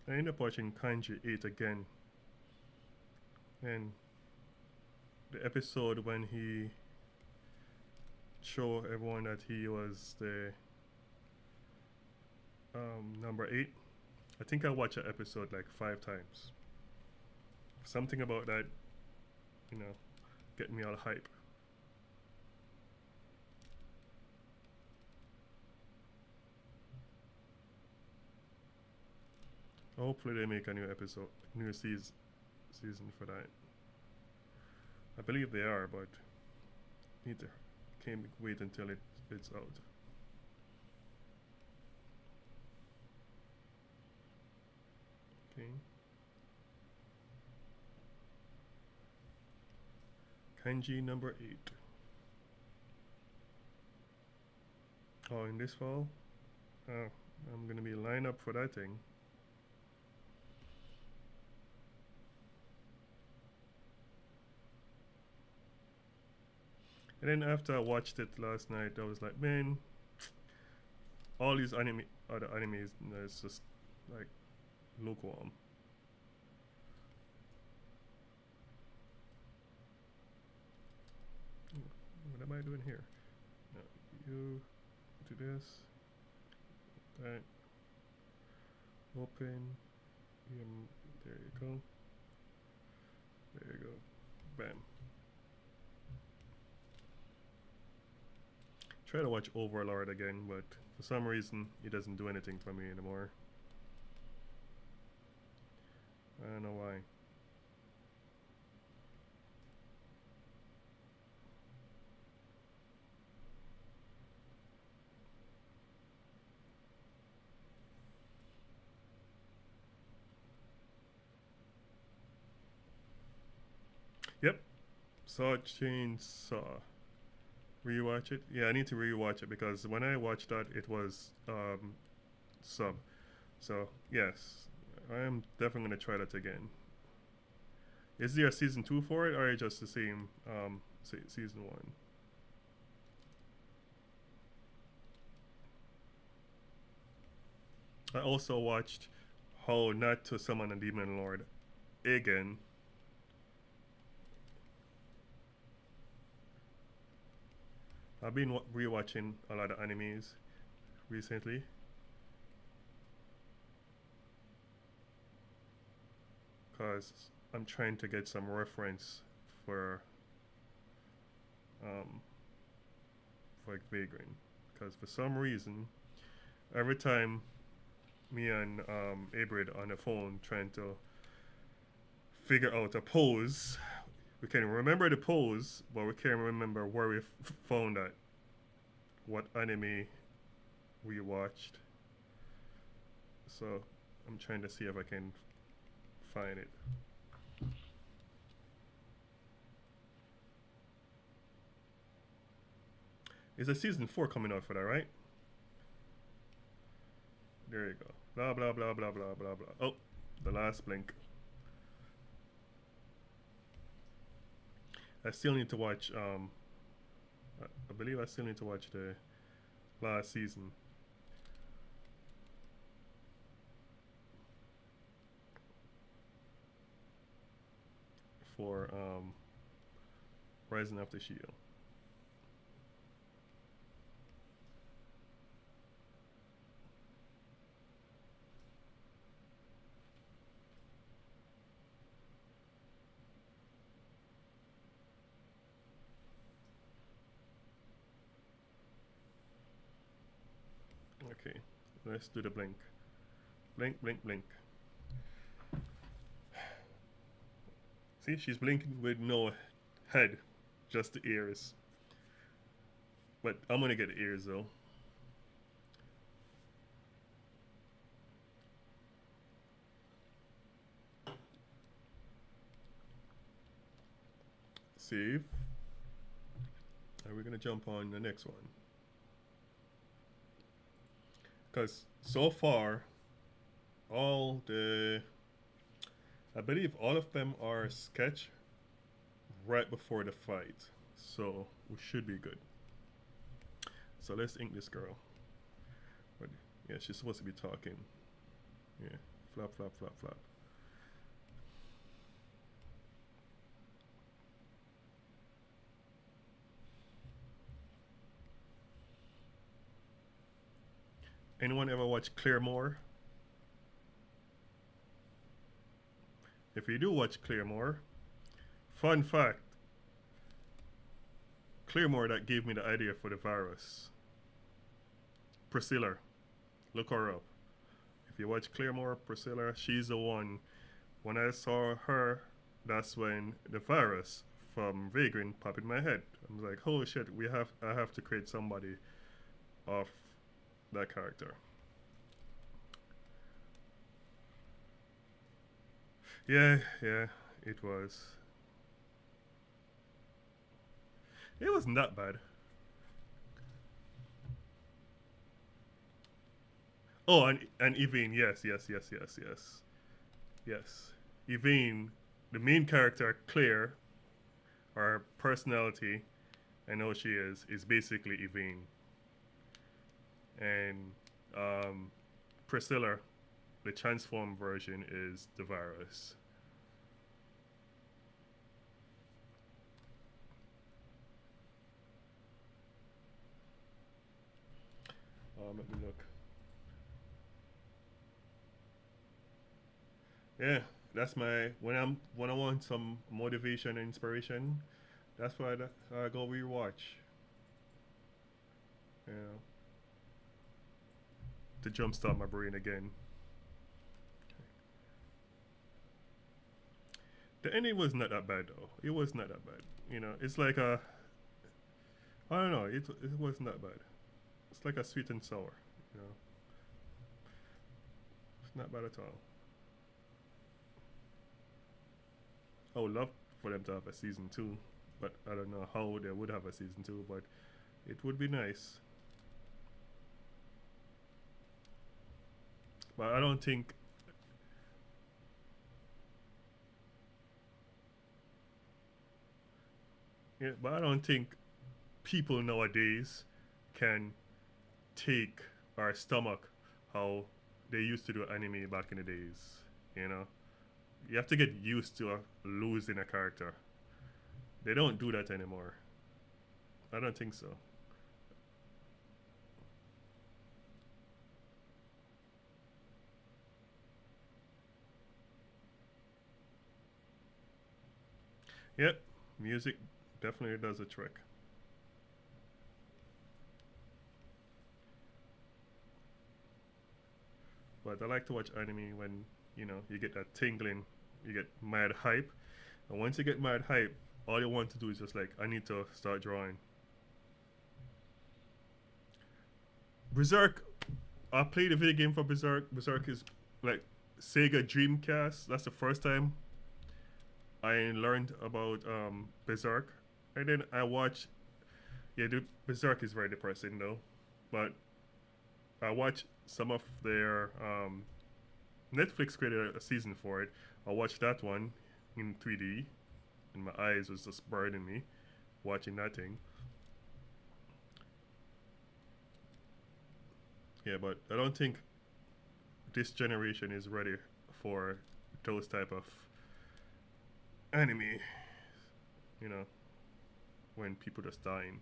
I ended up watching Kanji 8 again. And the episode when he showed everyone that he was the number 8. I think I watched that episode like 5 times. Something about that, you know, getting me all hype. Hopefully they make a new episode, new season for that. I believe they are, but need to can't wait until it's out. Okay. Kanji number 8. Oh, in this fall? Oh, I'm gonna be lined up for that thing. And then after I watched it last night, I was like, man, all these other animes, you know, it's just like lukewarm. What am I doing here? No, you do this. That. Open. There you go. There you go. Bam. Try to watch Overlord again, but for some reason it doesn't do anything for me anymore. I don't know why. Yep. Saw Chainsaw. Rewatch it? Yeah, I need to rewatch it because when I watched that, it was sub. So yes, I am definitely gonna try that again. Is there a season 2 for it, or just the same season 1? I also watched How Not to Summon a Demon Lord again. I've been rewatching a lot of animes recently. Because I'm trying to get some reference for um, like Vaygren. Because for some reason, every time me and Abrid on the phone trying to figure out a pose, we can remember the pose, but we can't remember where we found that, what anime we watched. So I'm trying to see if I can find it. Is a season 4 coming out for that, right? There you go. Blah blah blah blah blah blah blah. Oh, the last blink. I still need to watch. I believe I still need to watch the last season. For Rising of the Shield. Okay, let's do the blink. Blink, blink, blink. See, she's blinking with no head, just the ears. But I'm gonna get the ears though. Save. And we're gonna jump on the next one. Because so far, all the, I believe all of them are sketch right before the fight. So we should be good. So let's ink this girl. But yeah, she's supposed to be talking. Yeah, flap, flap, flap, flap. Anyone ever watch Claremore? If you do watch Claremore, fun fact, Claremore that gave me the idea for the virus. Priscilla, look her up. If you watch Claremore, Priscilla, she's the one. When I saw her, that's when the virus from Vaygren popped in my head. I was like, oh shit, I have to create somebody of that character. Yeah, it was. It wasn't that bad. Oh, and Evine, yes. Evine, the main character, Claire, her personality, I know she is basically Evine. And Priscilla, the transformed version, is the virus. Let me look. Yeah, that's my when I want some motivation and inspiration. That's why I go rewatch. You know, to jumpstart my brain again. The ending was not that bad though. It was not that bad. You know, it's like a I don't know. It wasn't that bad. It's like a sweet and sour. You know, it's not bad at all. I would love for them to have a season 2, but I don't know how they would have a season 2, but it would be nice. But I don't think but I don't think people nowadays can take or stomach how they used to do anime back in the days, you know? You have to get used to losing a character. They don't do that anymore. I don't think so. Yep, music definitely does a trick. But I like to watch anime when you get that tingling, you get mad hype, and once you get mad hype, all you want to do is just like I need to start drawing. Berserk, I played a video game for Berserk. Berserk is like Sega Dreamcast. That's the first time I learned about Berserk, and then I watched. Yeah, the Berserk is very depressing though, but I watched some of their Netflix created a season for it. I watched that one in 3D, and my eyes was just burning me watching that thing. Yeah, but I don't think this generation is ready for those type of anime. You know, when people just dying.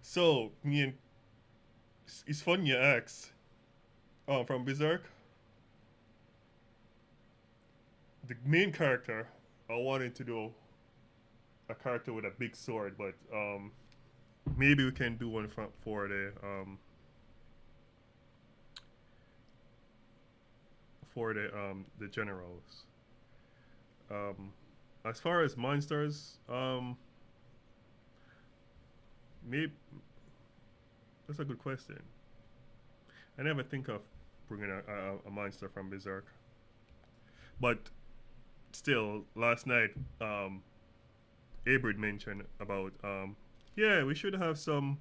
So, me and it's fun you ask. From Berserk, the main character, I wanted to do a character with a big sword, but maybe we can do one for the generals. Um, as far as monsters, maybe that's a good question. I never think of bringing a monster from Berserk, but still, last night, Abrid mentioned about yeah, we should have some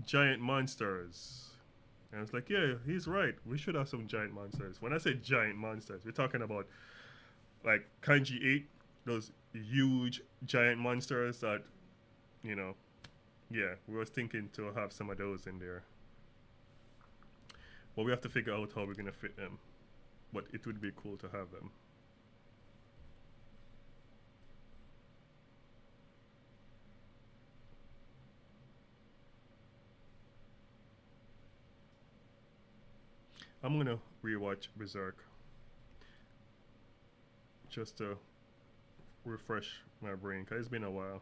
giant monsters. And I was like, yeah, he's right. We should have some giant monsters. When I say giant monsters, we're talking about like Kanji 8, those huge giant monsters that, you know, yeah, we was thinking to have some of those in there. But we have to figure out how we're going to fit them. But it would be cool to have them. I'm going to rewatch Berserk just to refresh my brain because it's been a while.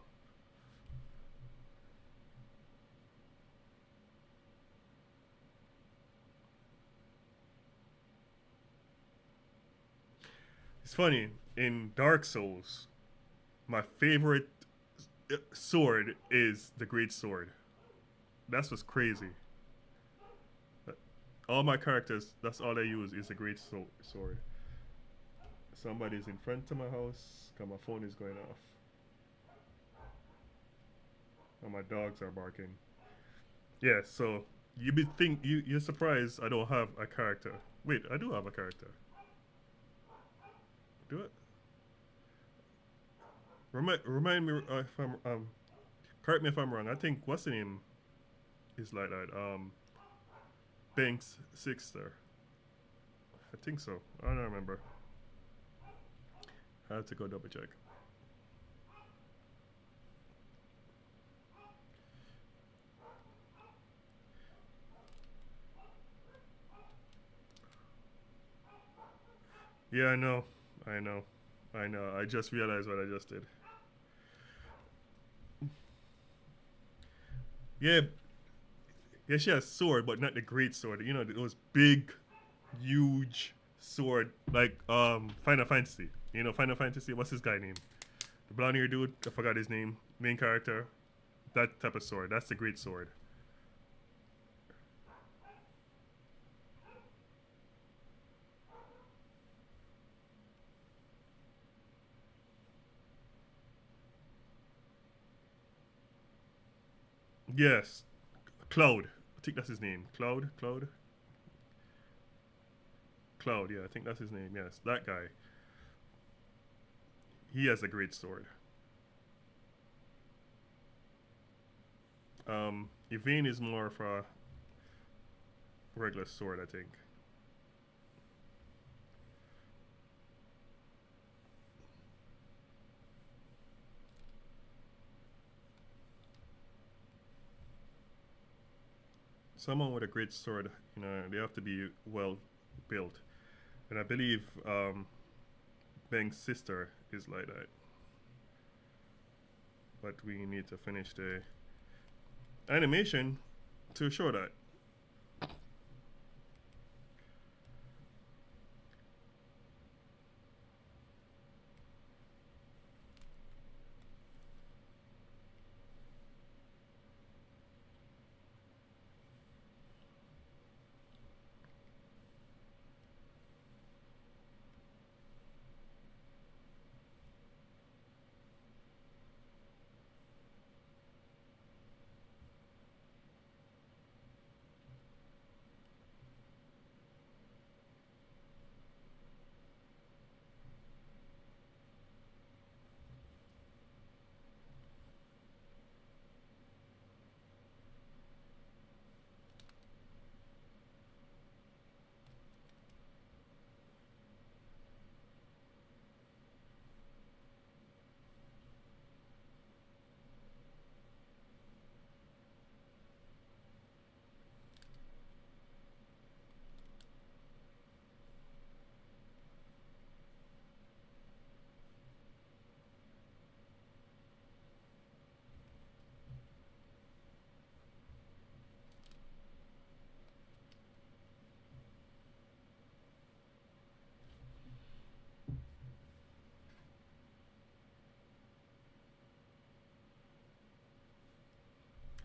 It's funny, in Dark Souls, my favorite sword is the Great Sword. That's what's crazy. All my characters, that's all they use is the Great Sword. Somebody's in front of my house, cause my phone is going off. And my dogs are barking. Yeah, so you're surprised I don't have a character. Wait, I do have a character. Do it. Remind me if I'm correct me if I'm wrong. I think what's the name is like that. Banks Sixter. I think so. I don't remember. I have to go double check. Yeah, I know. I know. I know. I just realized what I just did. Yeah, yeah, she has sword, but not the great sword. You know, those big, huge sword like Final Fantasy. You know, Final Fantasy. What's this guy name? The blonde haired dude. I forgot his name. Main character. That type of sword. That's the great sword. Yes, Cloud. I think that's his name. Cloud. Yeah, I think that's his name. Yes, that guy. He has a great sword. Yvain is more of a regular sword, I think. someone with a great sword, you know, they have to be well built. And I believe Bang's sister is like that. But we need to finish the animation to show that.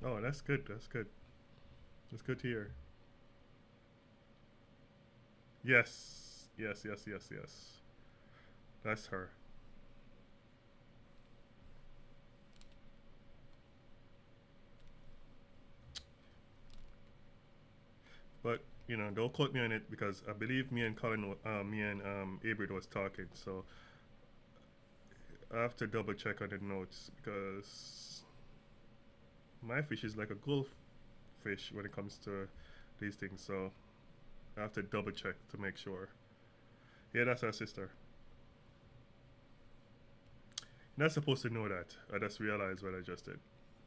Oh, that's good. That's good. That's good to hear. Yes. Yes, yes, yes, yes. That's her. But, you know, don't quote me on it because I believe me and Abrid was talking. So I have to double check on the notes because my fish is like a goldfish when it comes to these things. So I have to double check to make sure. Yeah, that's our sister. You're not supposed to know that. I just realized what I just did.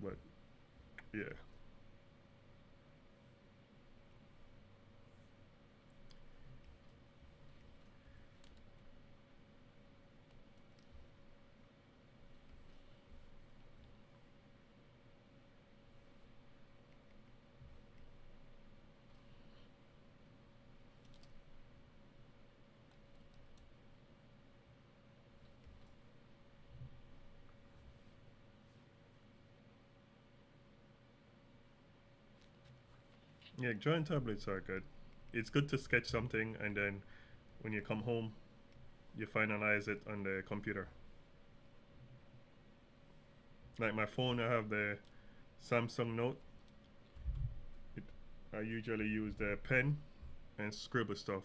But yeah. Yeah, drawing tablets are good. It's good to sketch something and then when you come home, you finalize it on the computer. Like my phone, I have the Samsung Note. It, I usually use the pen and scribble stuff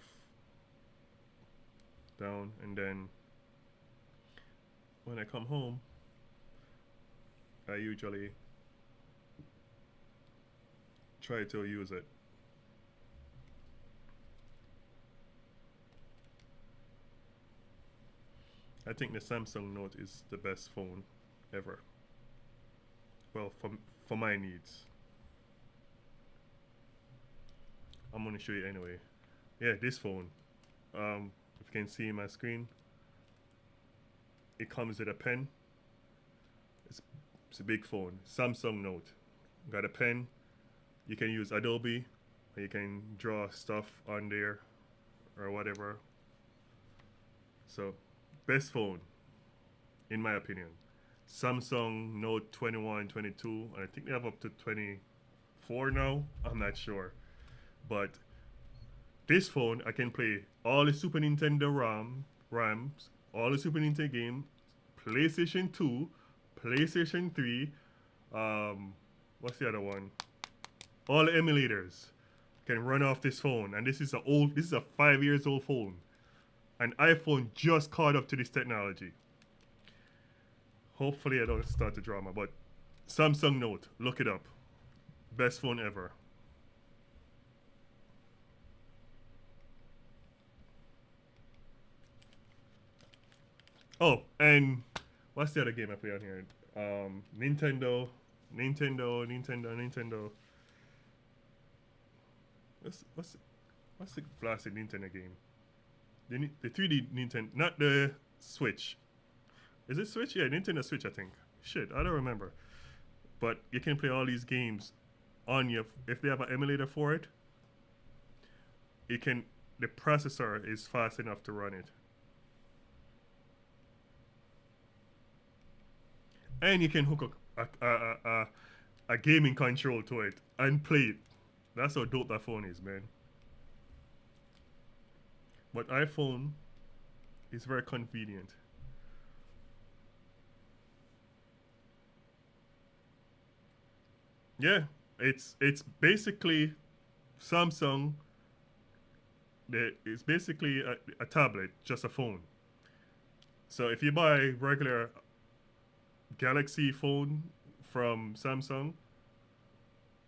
down, and then when I come home, I usually try to use it. I think the Samsung Note is the best phone ever. Well, for my needs. I'm gonna show you anyway. Yeah, this phone. If you can see my screen, it comes with a pen. It's, it's a big phone. Samsung Note. Got a pen. You can use Adobe. Or you can draw stuff on there or whatever. So, best phone, in my opinion. Samsung Note 21, 22, and I think they have up to 24 now. I'm not sure. But this phone, I can play all the Super Nintendo RAMs, all the Super Nintendo games, PlayStation 2, PlayStation 3, what's the other one? All the emulators can run off this phone. And this is a 5 years old phone. An iPhone just caught up to this technology. Hopefully I don't start the drama, but Samsung Note, look it up. Best phone ever. Oh, and what's the other game I play on here? Nintendo. What's the blasted Nintendo game? The 3D Nintendo, not the Switch. Is it Switch? Yeah, Nintendo Switch, I think. Shit, I don't remember. But you can play all these games on your. If they have an emulator for it, it can. The processor is fast enough to run it, and you can hook a gaming control to it and play it. That's how dope that phone is, man. But iPhone is very convenient. Yeah, it's basically Samsung. It's basically a tablet, just a phone. So if you buy regular Galaxy phone from Samsung,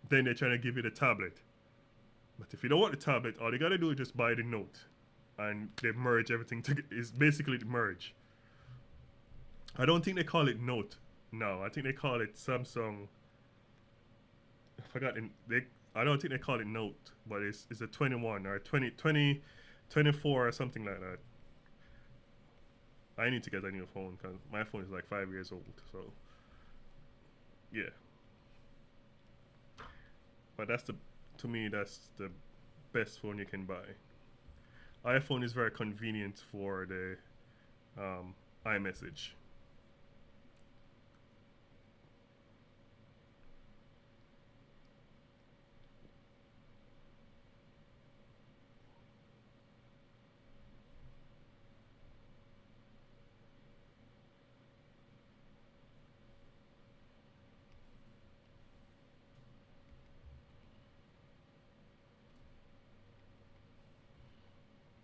then they're trying to give you the tablet. But if you don't want the tablet, all you gotta do is just buy the Note, and they merge everything. It's basically the merge. I don't think they call it Note. No, I think they call it Samsung. I forgot. I don't think they call it Note, but it's a 21 or 24 or something like that. I need to get a new phone because my phone is like 5 years old. So yeah, but to me that's the best phone you can buy. iPhone is very convenient for the iMessage.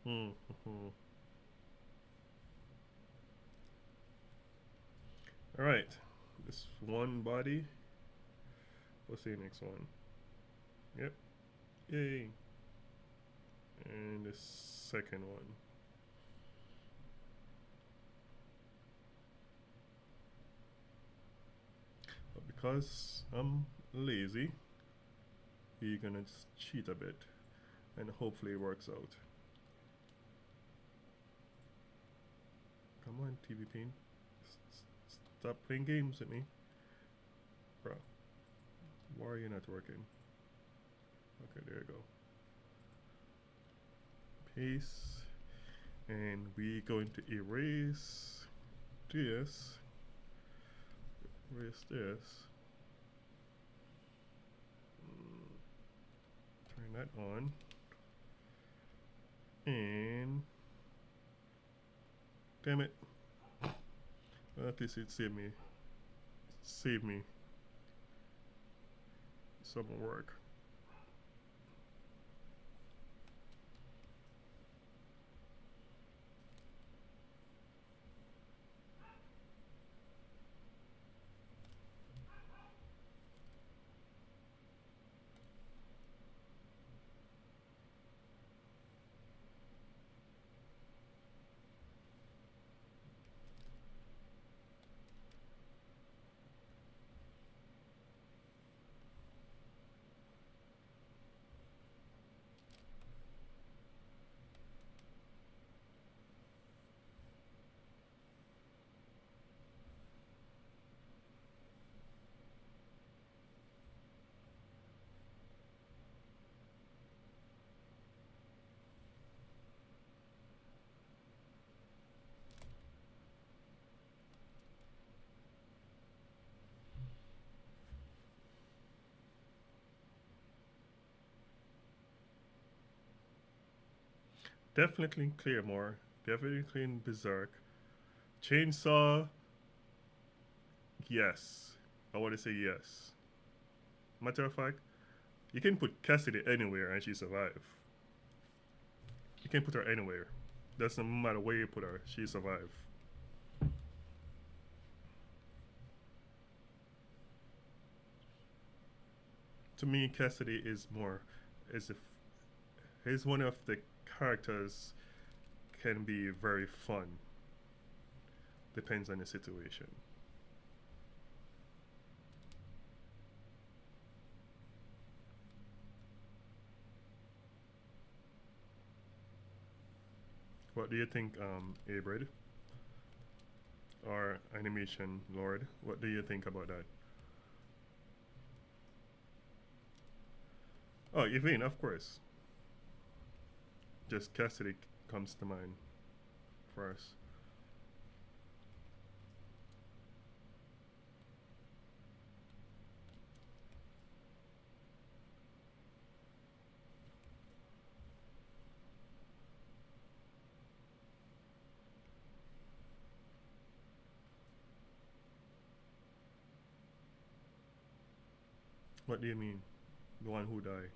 Mm-hmm. All right, this one body. What's the next one? Yep. Yay. And the second one. But because I'm lazy, we're gonna just cheat a bit and hopefully it works out. Come on, TV Pain. Stop playing games with me. Bro. Why are you not working? Okay, there you go. Paste. And we're going to erase this. Erase this. Turn that on. And damn it. Well, at least it saved me. Save me some work. Definitely clear more. Definitely clean Berserk. Chainsaw. Yes. I want to say yes. Matter of fact, you can put Cassidy anywhere and she survive. You can put her anywhere. Doesn't matter where you put her, she survive. To me, Cassidy is more as if he's one of the characters can be very fun. Depends on the situation. What do you think, Abred, or Animation Lord? What do you think about that? Oh, Yvonne, of course. Just Cassidy comes to mind first. What do you mean? The one who died?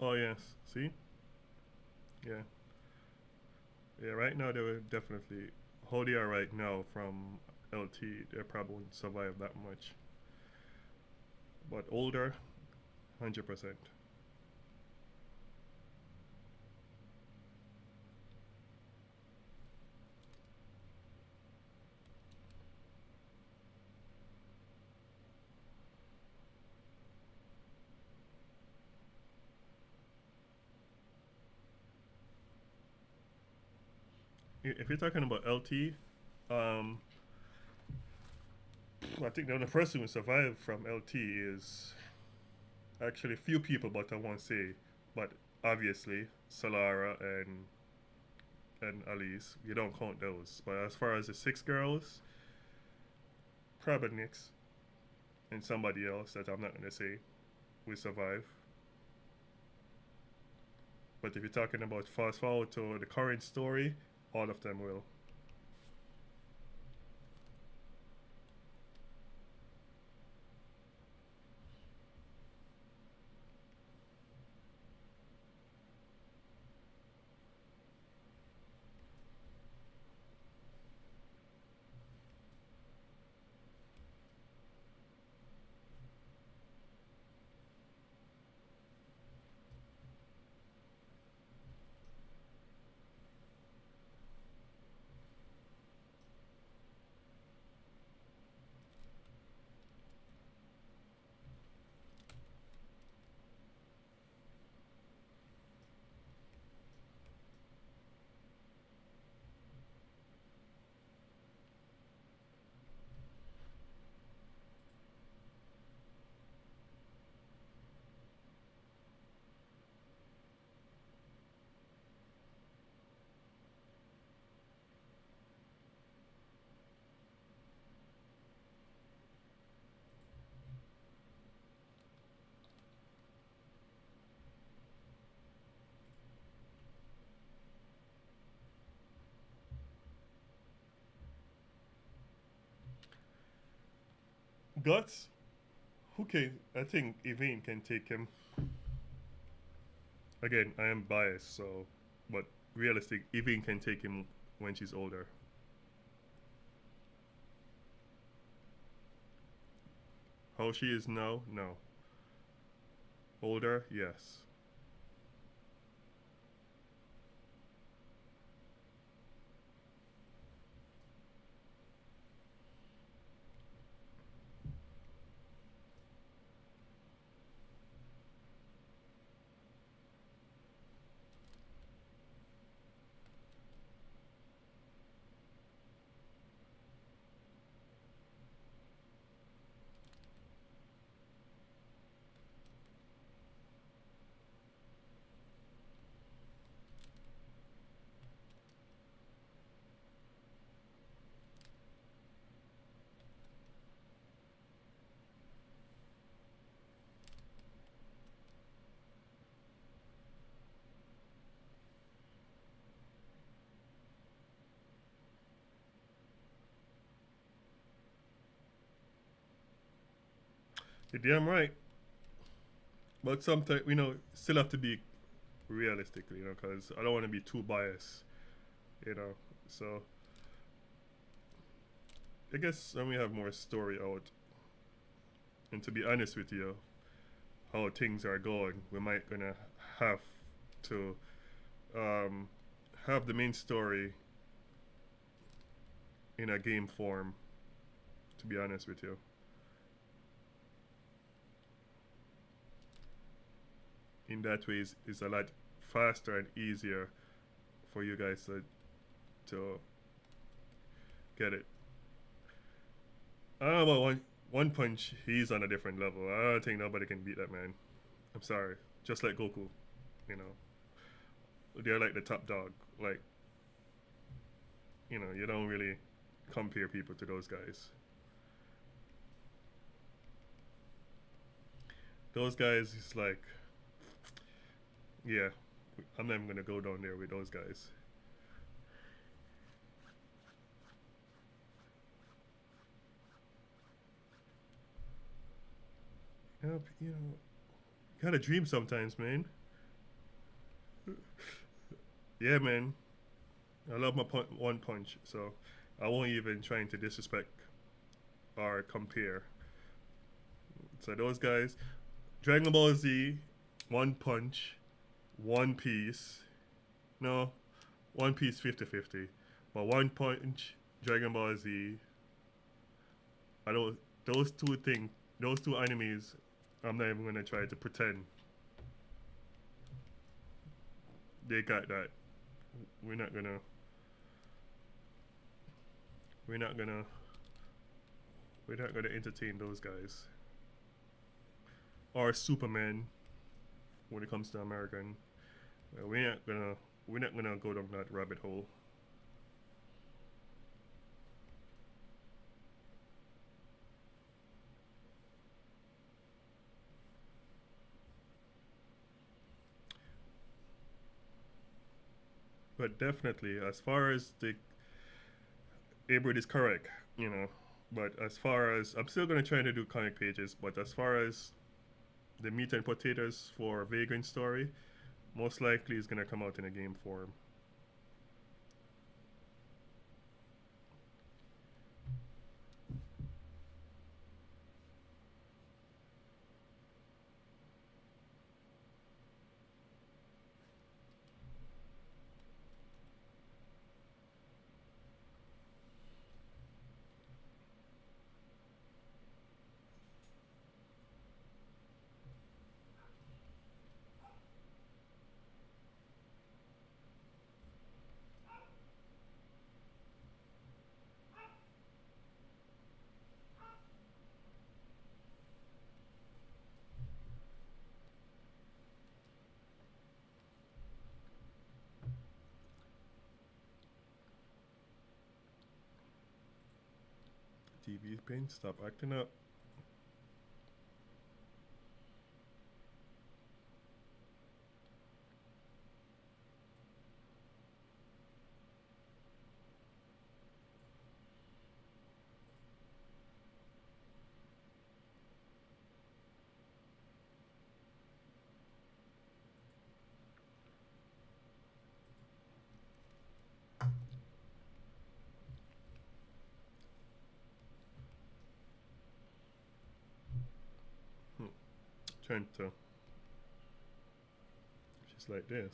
Oh yes. See? Yeah. Yeah. Right now they were definitely how they are right now from LT. They probably won't survive that much. But older, 100%. If you're talking about LT, um, I think the only person who survived from LT is actually few people, but I won't say. But obviously, Solara and Alice, you don't count those. But as far as the six girls, Krabenix and somebody else that I'm not gonna say will survive. But if you're talking about fast forward to the current story, all of them will. Guts, who can? I think Evine can take him. Again, I am biased, so, but realistic, Evine can take him when she's older. How she is now? No. Older? Yes. You're damn right. But sometimes, still have to be realistic, because I don't want to be too biased, you know. So I guess when we have more story out, and to be honest with you, how things are going, we might gonna have to um, have the main story in a game form. To be honest with you, in that way, it's a lot faster and easier for you guys to get it. I don't know about one punch. He's on a different level. I don't think nobody can beat that man. I'm sorry. Just like Goku, you know, they're like the top dog. Like, you don't really compare people to those guys. Those guys, it's like, yeah, I'm not even gonna go down there with those guys. Yep, you gotta dream sometimes, man. Yeah, man. I love my one punch, so I won't even trying to disrespect or compare. So those guys, Dragon Ball Z, One Punch, One Piece, no, One Piece 50-50, but One Punch, Dragon Ball Z, I don't, those two things, those two animes, I'm not even gonna try to pretend they got that. We're not gonna, we're not gonna, we're not gonna entertain those guys. Or Superman, when it comes to American, we're not gonna go down that rabbit hole. But definitely, as far as the Abrid is correct, you know. But as far as I'm still gonna try to do comic pages, but as far as the meat and potatoes for Vaygren story, most likely is gonna come out in a game form. TV pain, stop acting up. Trying to. Just like this.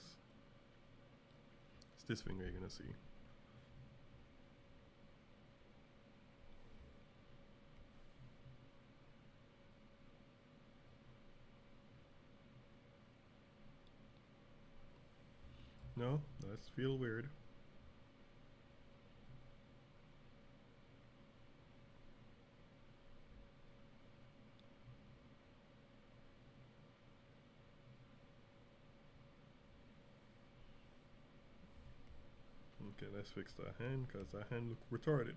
It's this finger you're gonna see. No, that's feel weird. Okay, let's fix that hand because that hand look retarded.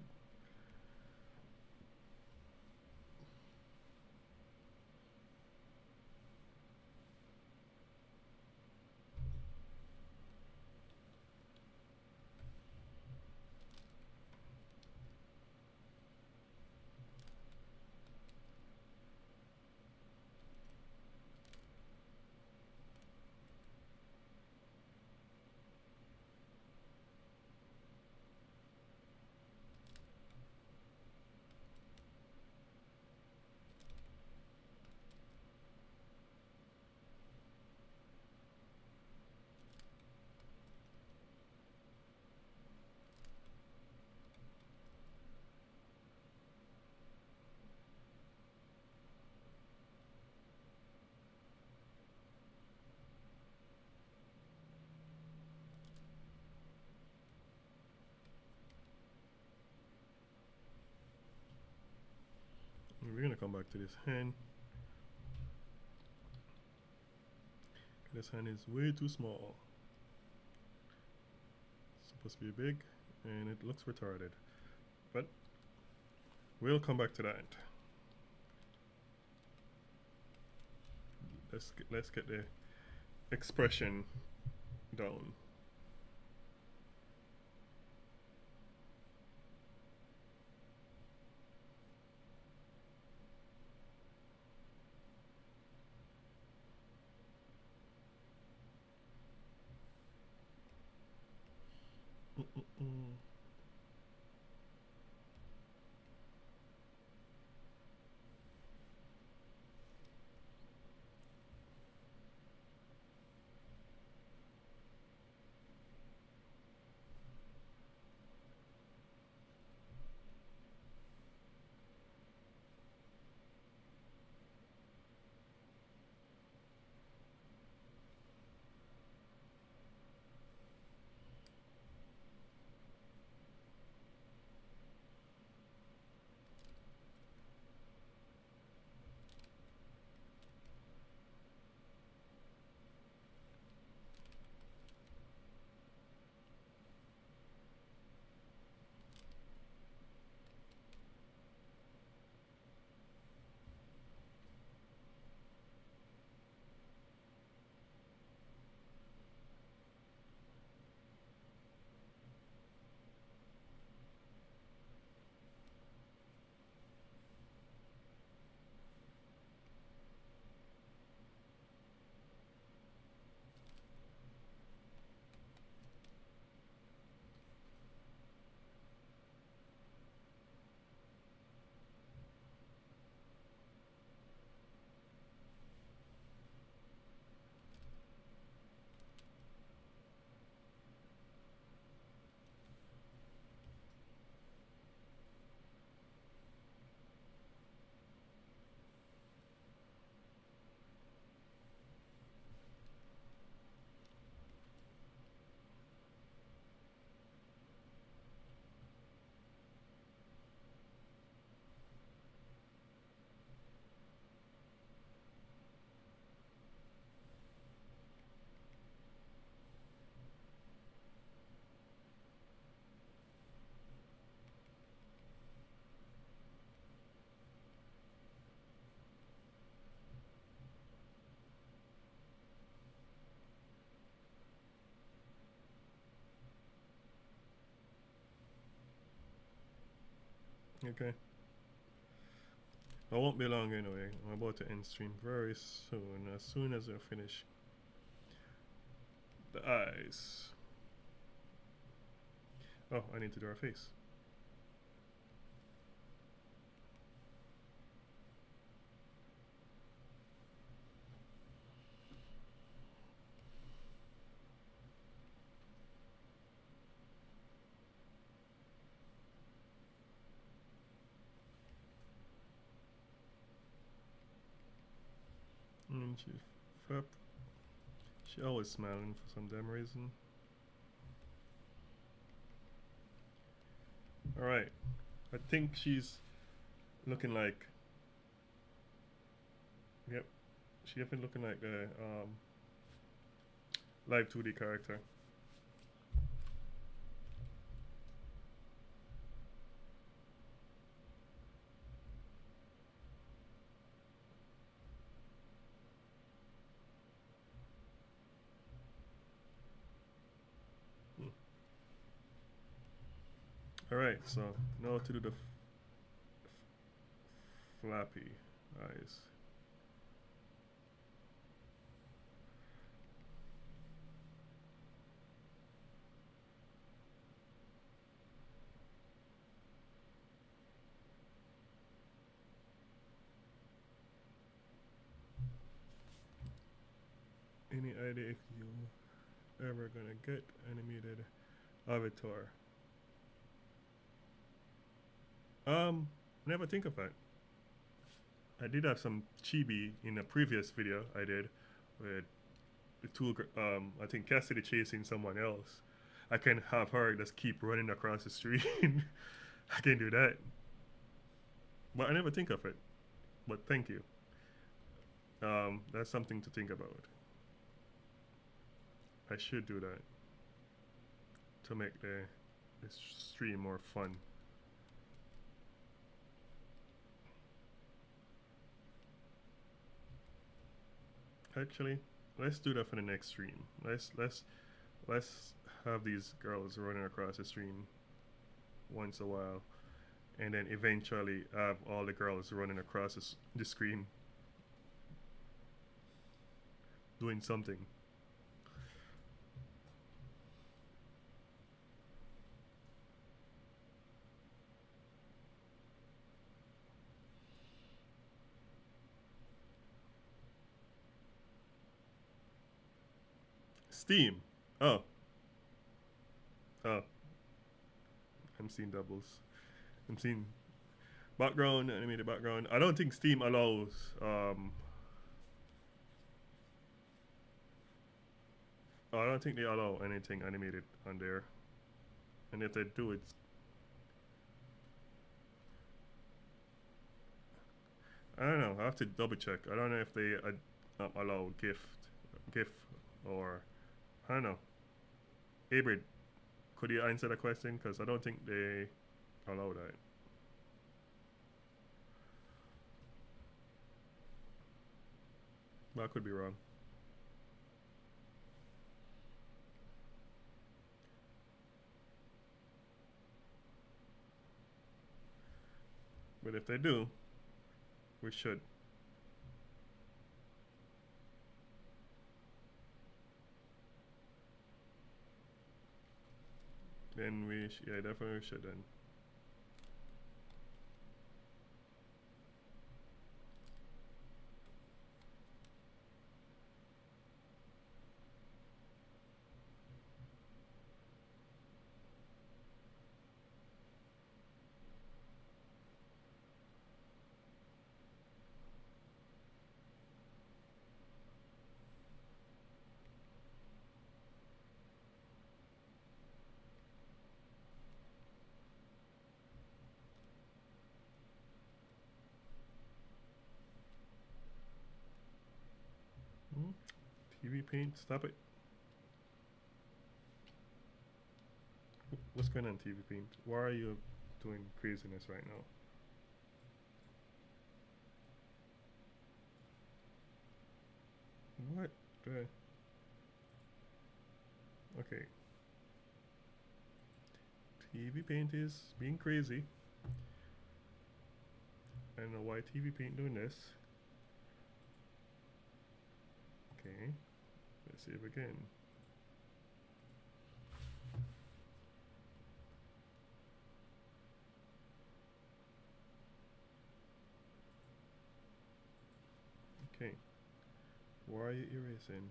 come back to this hand. This hand is way too small. It's supposed to be big, and it looks retarded. But we'll come back to that. Let's get the expression down. Okay. I won't be long anyway. I'm about to end stream very soon. As soon as I finish the eyes. Oh, I need to do our face. And she always smiling for some damn reason. Alright. I think she's looking like, yep, she definitely looking like the live 2D character. Alright, so now to do the flappy eyes. Any idea if you ever gonna get animated avatar? Never think of that. I did have some chibi in a previous video I did with the two, I think Cassidy chasing someone else. I can have her just keep running across the street. I can do that. But I never think of it. But thank you. That's something to think about. I should do that to make the stream more fun. Actually, let's do that for the next stream. Let's have these girls running across the stream once a while, and then eventually have all the girls running across the screen doing something. Steam. Oh. Oh. I'm seeing doubles. I'm seeing background, animated background. I don't think Steam allows I don't think they allow anything animated on there. And if they do, it's I don't know. I have to double check. I don't know if they allow GIF, or I don't know. Abrid, could you answer the question? Because I don't think they allow that. But I could be wrong. But if they do, we should. Then yeah, definitely should then. TV Paint, stop it. What's going on, TV Paint? Why are you doing craziness right now? What the? Okay. TV Paint is being crazy. I don't know why TV Paint doing this. Okay. Let's save again. Okay. Why are you erasing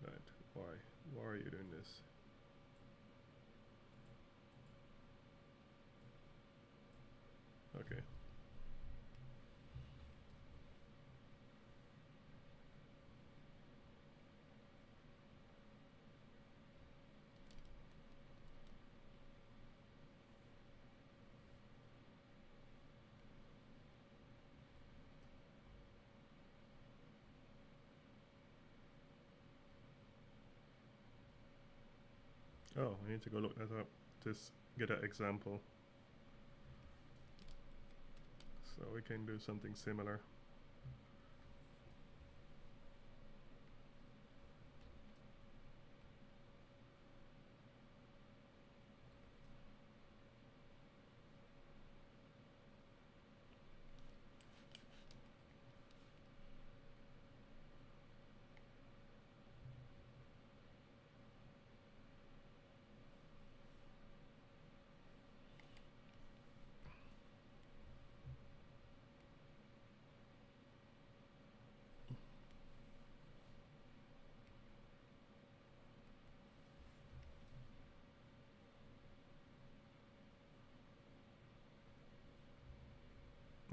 that? Why? Why are you doing this? Okay. Oh, I need to go look that up to get an example. So we can do something similar.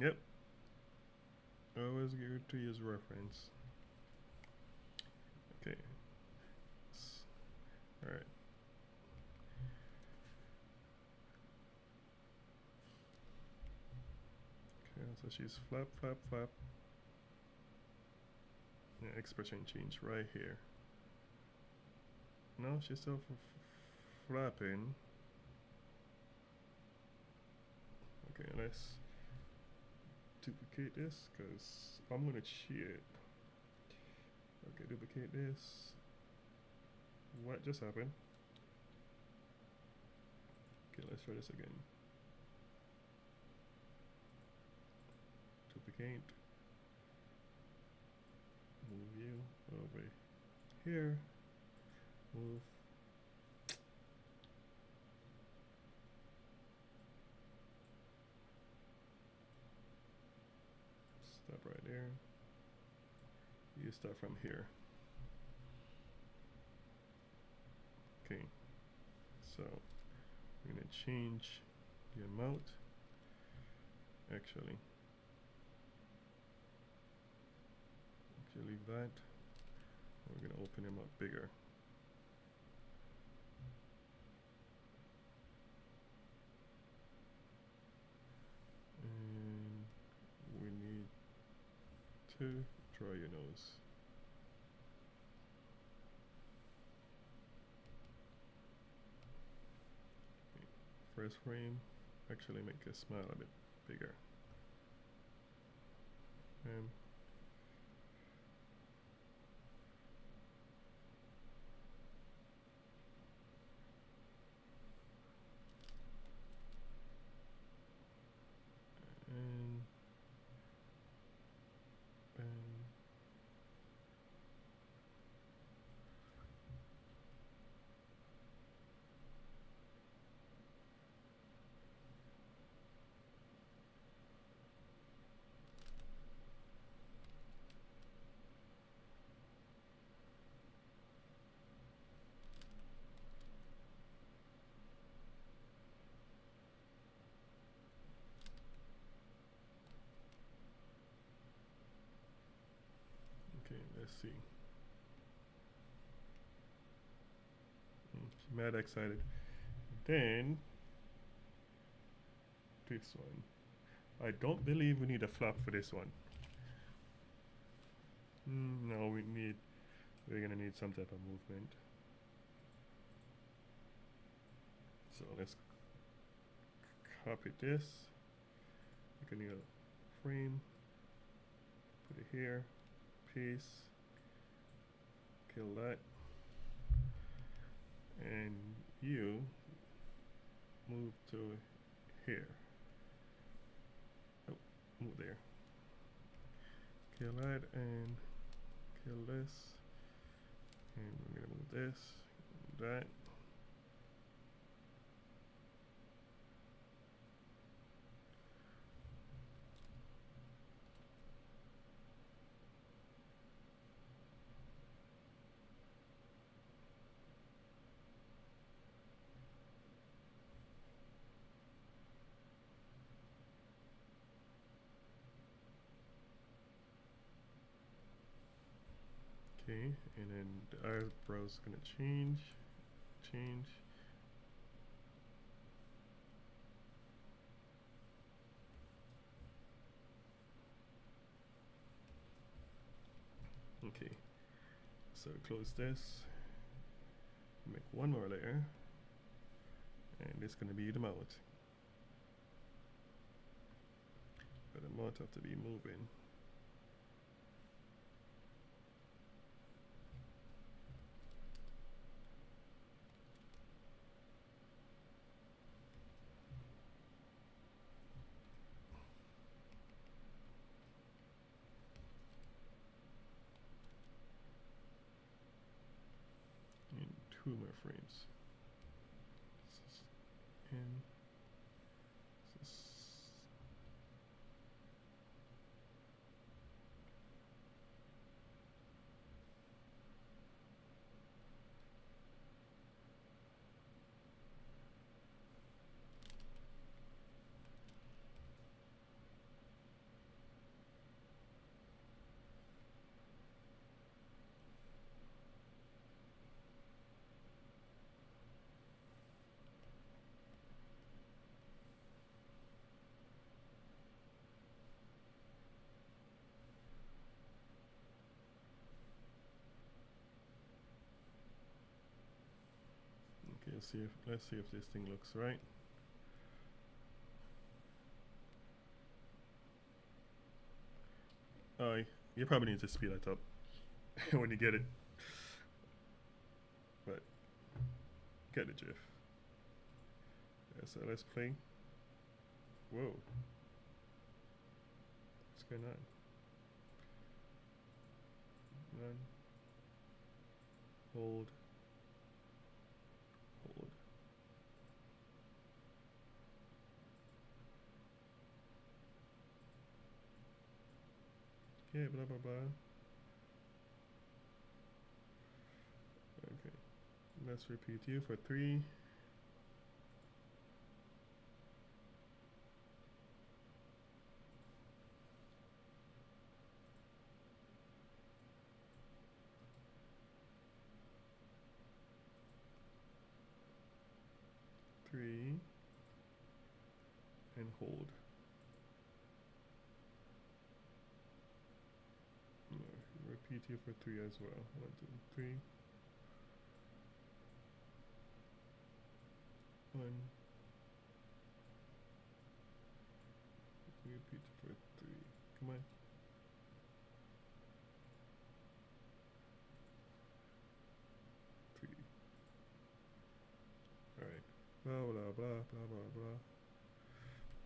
Yep. Always geared to use reference. Okay. Alright. Okay, So she's flap, flap, flap. Yeah, expression change right here. No, she's still flapping. Okay, let's duplicate this because I'm gonna cheat. Okay, duplicate this. What just happened? Okay, let's try this again. Duplicate. Move you over here. Move. Stop right there. You start from here. Okay. So we're gonna change the amount. Actually leave that. We're gonna open him up bigger. And we need to draw your nose. Okay. First frame, actually make a smile a bit bigger. And okay, let's see. She's mad excited. Then this one. I don't believe we need a flap for this one. No, we're gonna need some type of movement. So let's copy this. We can need a frame. Put it here. Paste. Kill that. And you move to here. Oh, move there. Kill that and kill this. And we're gonna move this, that. Okay, and then the eyebrow's gonna change. Okay, so close this, make one more layer, and this is gonna be the mouth. But the mouth have to be moving. In 2 more frames. This is in. This is let's see if this thing looks right. You probably need to speed that up when you get it. But get the gif. Yeah, so let's play. Whoa. What's going on? Run. Hold. Hold. Okay, blah blah blah. Okay. Let's repeat you for 3. And hold. No, repeat here for 3 as well. 1, 2, 3. 1. Repeat for 3. Come on. 3. Alright. Blah blah blah blah blah blah.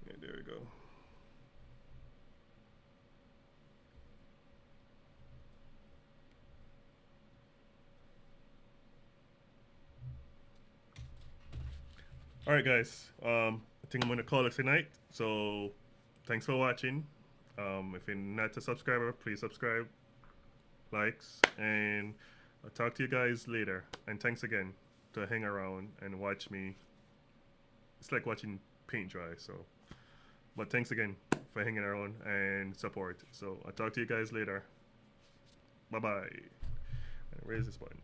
Yeah, there we go. Alright guys, I think I'm gonna call it tonight. So thanks for watching. If you're not a subscriber, please subscribe, likes, and I'll talk to you guys later. And thanks again to hang around and watch me. It's like watching paint dry, so. But thanks again for hanging around and support. So I'll talk to you guys later. Bye-bye. And raise this button.